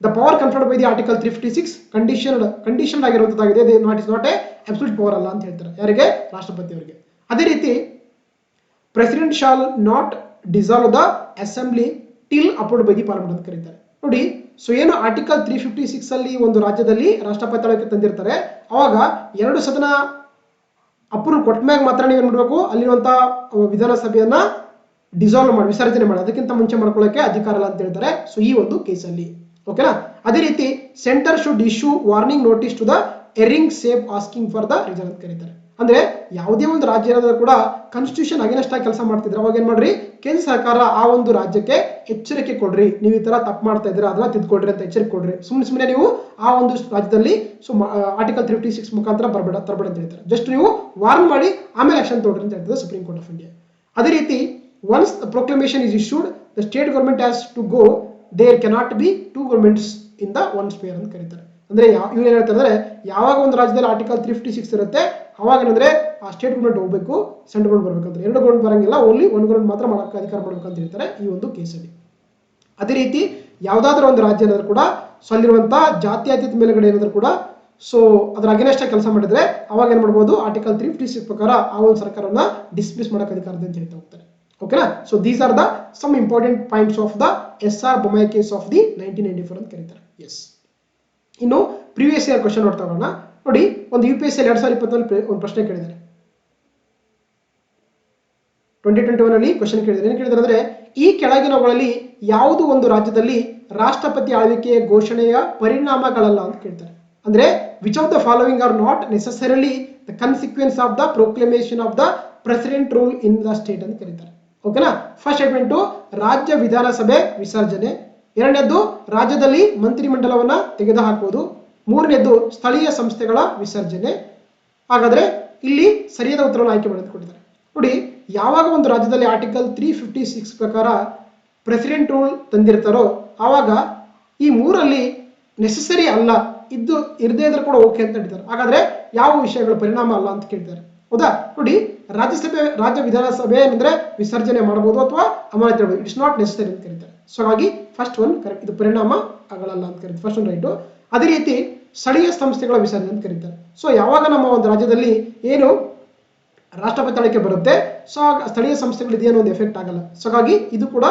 the power conferred by the article 356 condition ಆಗಿರುವಂತದ್ದಾಗಿದೆ. Is not a absolute power ಅಲ್ಲ ಅಂತ ಹೇಳ್ತಾರೆ. ಯಾರಿಗೆ? ರಾಷ್ಟ್ರಪತಿ ಅವರಿಗೆ. ಅದೇ ರೀತಿ president shall not dissolve the assembly till approved by the parliament ಅಂತ ಕರೀತಾರೆ. ನೋಡಿ, ಸೊ ಏನು ಆರ್ಟಿಕಲ್ 356 ಅಲ್ಲಿ ಒಂದು ರಾಜ್ಯದಲ್ಲಿ ರಾಷ್ಟ್ರಪತಿ ಆಳ್ವಿಕೆ ತಂದಿರ್ತಾರೆ, ಅವಾಗ 2 ಸದನ ಅಪ್ರೂವ್ ಕೊಟ್ಟ ಮ್ಯಾಗ ಮಾತ್ರ ನೀವು ಏನು ಮಾಡಬೇಕು, ಅಲ್ಲಿರುವಂಥ ವಿಧಾನಸಭೆಯನ್ನ ಡಿಸಾಲ್ವ್ ಮಾಡಿ, ವಿಸರ್ಜನೆ ಮಾಡಿ, ಅದಕ್ಕಿಂತ ಮುಂಚೆ ಮಾಡ್ಕೊಳ್ಳೋಕೆ ಅಧಿಕಾರ ಇಲ್ಲ ಅಂತ ಹೇಳ್ತಾರೆ. ಸೊ ಈ ಒಂದು ಕೇಸಲ್ಲಿ ಓಕೆನಾ. ಅದೇ ರೀತಿ centre should issue warning notice to the erring state asking for the reason ಅಂತ ಕರೀತಾರೆ. ಅಂದ್ರೆ ಯಾವುದೇ ಒಂದು ರಾಜ್ಯ ಏನಾದರೂ ಕೂಡ ಕಾನ್ಸ್ಟಿಟ್ಯೂಷನ್ ಅಗೇನ್ಸ್ಟ್ ಆಗಿ ಕೆಲಸ ಮಾಡ್ತಿದ್ರೆ ಅವಾಗ ಏನ್ ಮಾಡ್ರಿ, ಕೇಂದ್ರ ಸರ್ಕಾರ ಆ ಒಂದು ರಾಜ್ಯಕ್ಕೆ ಎಚ್ಚರಿಕೆ ಕೊಡ್ರಿ, ನೀವು ಈ ತರ ತಪ್ಪು ಮಾಡ್ತಾ ಇದ್ರೆ ಅದನ್ನ ತಿದ್ಕೊಡ್ರಿ ಅಂತ ಎಚ್ಚರಿಕೆ ಕೊಡ್ರಿ. ಸುಮ್ಮನೆ ನೀವು ಆ ಒಂದು ರಾಜ್ಯದಲ್ಲಿ ಆರ್ಟಿಕಲ್ 356 ಮುಖಾಂತರ ತರಬೇಡ ಅಂತ ಹೇಳ್ತಾರೆ. ಜಸ್ಟ್ ನೀವು ವಾರ್ನ್ ಮಾಡಿ ಆಮೇಲೆ ಆಕ್ಷನ್ ತಗೊಳ್ರಿ ಅಂತ ಹೇಳ್ತದೆ ಸುಪ್ರೀಂ ಕೋರ್ಟ್ ಆಫ್ ಇಂಡಿಯಾ. ಅದೇ ರೀತಿ once the proclamation is issued the state government has to go, there cannot be 2 governments in the one sphere ಅಂತ ಕರೀತಾರೆ. ಅಂದ್ರೆ ಇವ್ರು ಏನ್ ಹೇಳ್ತಾರೆ ಅಂದ್ರೆ, ಯಾವಾಗ ಒಂದು ರಾಜ್ಯದಲ್ಲಿ ಆರ್ಟಿಕಲ್ 356 ಇರುತ್ತೆ ಅವಾಗ ಏನಂದ್ರೆ ಆ ಸ್ಟೇಟ್ ಗವರ್ಮೆಂಟ್ ಹೋಗ್ಬೇಕು, ಸೆಂಟ್ರಲ್ ಗವರ್ಮೆಂಟ್ ಬರ್ಬೇಕಂದ್ರೆ 2 ಗವರ್ಮೆಂಟ್ ಬರಂಗಿಲ್ಲ, ಓನ್ಲಿ 1 ಗವರ್ಮೆಂಟ್ ಮಾತ್ರ ಮಾಡಕ್ಕೆ ಅಧಿಕಾರ ಮಾಡ್ಬೇಕು ಅಂತ ಹೇಳ್ತಾರೆ ಈ ಒಂದು ಕೇಸಲ್ಲಿ. ಅದೇ ರೀತಿ ಯಾವ್ದಾದ್ರು ಒಂದು ರಾಜ್ಯ ಏನಾದ್ರು ಕೂಡ ಸೊ ಅಲ್ಲಿರುವಂತಹ ಜಾತ್ಯತೀತ ಮೇಲ್ಗಡೆ ಏನಾದ್ರು ಕೂಡ ಸೊ ಅದ್ರ ಅಗೇನೆಸ್ಟ್ ಆಗಿ ಕೆಲಸ ಮಾಡಿದ್ರೆ ಅವಾಗ ಏನ್ ಮಾಡ್ಬೋದು, ಆರ್ಟಿಕಲ್ 356 ಪ್ರಕಾರ ಆ ಒಂದು ಸರ್ಕಾರವನ್ನ ಡಿಸ್ಮಿಸ್ ಮಾಡಕ್ಕೆ ಅಧಿಕಾರ ಅಂತ ಹೇಳ್ತಾ ಹೋಗ್ತಾರೆ. ಓಕೆನಾ. So these are the some important points of the S R. Bommai case of the 1994 ಅಂತ ಕರೀತಾರೆ. ಎಸ್. ಇನ್ನು ಪ್ರೀವಿಯಸ್ ಇಯರ್ ಕ್ವಶನ್ ನೋಡ್ತಾ ಹೋಗೋಣ. ನೋಡಿ, ಒಂದು UPSC 2020 ಒಂದು ಪ್ರಶ್ನೆ ಕೇಳಿದ್ದಾರೆ, 2021 ಅಲ್ಲಿ ಕ್ವಶನ್ ಕೇಳಿದ್ದಾರೆ. ಏನು ಕೇಳಿದ್ದಾರೆ ಅಂದ್ರೆ, ಈ ಕೆಳಗಿನವುಗಳಲ್ಲಿ ಯಾವುದು ಒಂದು ರಾಜ್ಯದಲ್ಲಿ ರಾಷ್ಟ್ರಪತಿ ಆಳ್ವಿಕೆಯ ಘೋಷಣೆಯ ಪರಿಣಾಮಗಳಲ್ಲ ಅಂತ ಕೇಳ್ತಾರೆ. ಅಂದ್ರೆ which of the following are not necessarily the consequence of the proclamation of the president rule in the state ಅಂತ ಕರೀತಾರೆ. ಓಕೆನಾ. ಫಸ್ಟ್ ಸ್ಟೇಟ್ಮೆಂಟು ರಾಜ್ಯ ವಿಧಾನಸಭೆ ವಿಸರ್ಜನೆ, ಎರಡನೇದ್ದು ರಾಜ್ಯದಲ್ಲಿ ಮಂತ್ರಿಮಂಡಲವನ್ನ ತೆಗೆದುಹಾಕುವುದು, ಮೂರನೇದ್ದು ಸ್ಥಳೀಯ ಸಂಸ್ಥೆಗಳ ವಿಸರ್ಜನೆ. ಹಾಗಾದ್ರೆ ಇಲ್ಲಿ ಸರಿಯಾದ ಉತ್ತರವನ್ನು ಆಯ್ಕೆ ಮಾಡಿಕೊಂಡಿದ್ದಾರೆ. ನೋಡಿ, ಯಾವಾಗ ಒಂದು ರಾಜ್ಯದಲ್ಲಿ ಆರ್ಟಿಕಲ್ 356 ಪ್ರಕಾರ ಪ್ರೆಸಿಡೆಂಟ್ ರೂಲ್ ತಂದಿರ್ತಾರೋ ಆವಾಗ ಈ ಮೂರಲ್ಲಿ ನೆಸೆಸರಿ ಅಲ್ಲ, ಇರದೇ ಇದ್ರೆ ಕೂಡ ಓಕೆ ಅಂತ ಹೇಳ್ತಾರೆ. ಹಾಗಾದ್ರೆ ಯಾವ ವಿಷಯಗಳ ಪರಿಣಾಮ ಅಲ್ಲ ಅಂತ ಕೇಳ್ತಾರೆ. ಹೌದಾ. ನೋಡಿ, ರಾಜ್ಯ ವಿಧಾನಸಭೆ ಅಂದ್ರೆ ವಿಸರ್ಜನೆ ಮಾಡಬಹುದು ಅಥವಾ ಅಮಾನತು ಮಾಡಬಹುದು, ಇಟ್ಸ್ ನಾಟ್ ನೆಸೆಸರಿ ಅಂತ ಕರೀತಾರೆ. ಸೊ ಹಾಗಾಗಿ ಫಸ್ಟ್ ಒನ್ ಕರೆಕ್ಟ್, ಇದು ಪರಿಣಾಮ ಆಗಲ್ಲ ಅಂತ ಕರೀತಾರೆ, ಫಸ್ಟ್ ಒನ್ ರೈಟು. ಅದೇ ರೀತಿ ಸ್ಥಳೀಯ ಸಂಸ್ಥೆಗಳ ವಿಸರ್ಜನೆ ಅಂತ ಕರೀತಾರೆ. ಸೊ ಯಾವಾಗ ನಮ್ಮ ಒಂದು ರಾಜ್ಯದಲ್ಲಿ ಏನು ರಾಷ್ಟ್ರಪತಿ ಆಳ್ವಿಕೆ ಬರುತ್ತೆ, ಸೊ ಸ್ಥಳೀಯ ಸಂಸ್ಥೆಗಳು ಇದೇನು ಒಂದು ಎಫೆಕ್ಟ್ ಆಗಲ್ಲ. ಸೊ ಹಾಗಾಗಿ ಇದು ಕೂಡ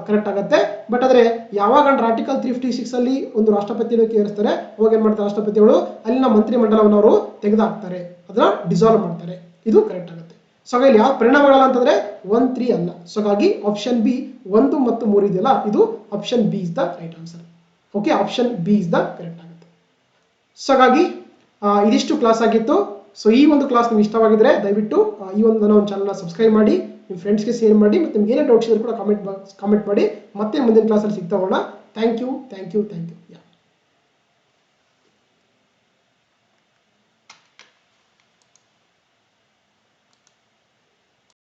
ಕರೆಕ್ಟ್ ಆಗುತ್ತೆ. ಬಟ್ ಆದ್ರೆ ಯಾವಾಗ ಆರ್ಟಿಕಲ್ 356 ಅಲ್ಲಿ ಒಂದು ರಾಷ್ಟ್ರಪತಿ ಆಳ್ವಿಕೆ ಏರಿಸ್ತಾರೆ ಅವಾಗ ಏನ್ ಮಾಡ್ತಾರೆ, ರಾಷ್ಟ್ರಪತಿಗಳು ಅಲ್ಲಿನ ಮಂತ್ರಿಮಂಡಲವನ್ನು ಅವರು ತೆಗೆದುಹಾಕ್ತಾರೆ, ಅದನ್ನ ಡಿಸಾಲ್ವ್ ಮಾಡ್ತಾರೆ, ಇದು ಕರೆಕ್ಟ್ ಆಗುತ್ತೆ. ಸೊ ಹಾಗಾಗಿ ಯಾವ ಪರಿಣಾಮಗಳಲ್ಲ ಅಂತಂದ್ರೆ 1, 3 ಅಲ್ಲ. ಸೊ ಹಾಗಾಗಿ ಆಪ್ಷನ್ ಬಿ 1 ಮತ್ತು 3 ಇದೆಯಲ್ಲ, ಇದು option B is the right answer. Okay, option B is the correct ಆಗುತ್ತೆ. ಸೊ ಹಾಗಾಗಿ ಇದಿಷ್ಟು ಕ್ಲಾಸ್ ಆಗಿತ್ತು. ಸೊ ಈ ಒಂದು ಕ್ಲಾಸ್ ನಿಮ್ಗೆ ಇಷ್ಟವಾಗಿದ್ರೆ ದಯವಿಟ್ಟು ಈ ಒಂದು ನನ್ನ ಚಾನಲ್ನ ಸಬ್ಸ್ಕ್ರೈಬ್ ಮಾಡಿ, ನಿಮ್ಮ ಫ್ರೆಂಡ್ಸ್ಗೆ ಶೇರ್ ಮಾಡಿ, ಮತ್ತು ನಿಮ್ಗೆ ಏನೇ ಡೌಟ್ಸ್ ಇದ್ರೂ ಕೂಡ ಕಾಮೆಂಟ್ ಮಾಡಿ. ಮತ್ತೆ ಮುಂದಿನ ಕ್ಲಾಸಲ್ಲಿ ಸಿಗ್ತಾ ಹೋಗೋಣ. Thank you.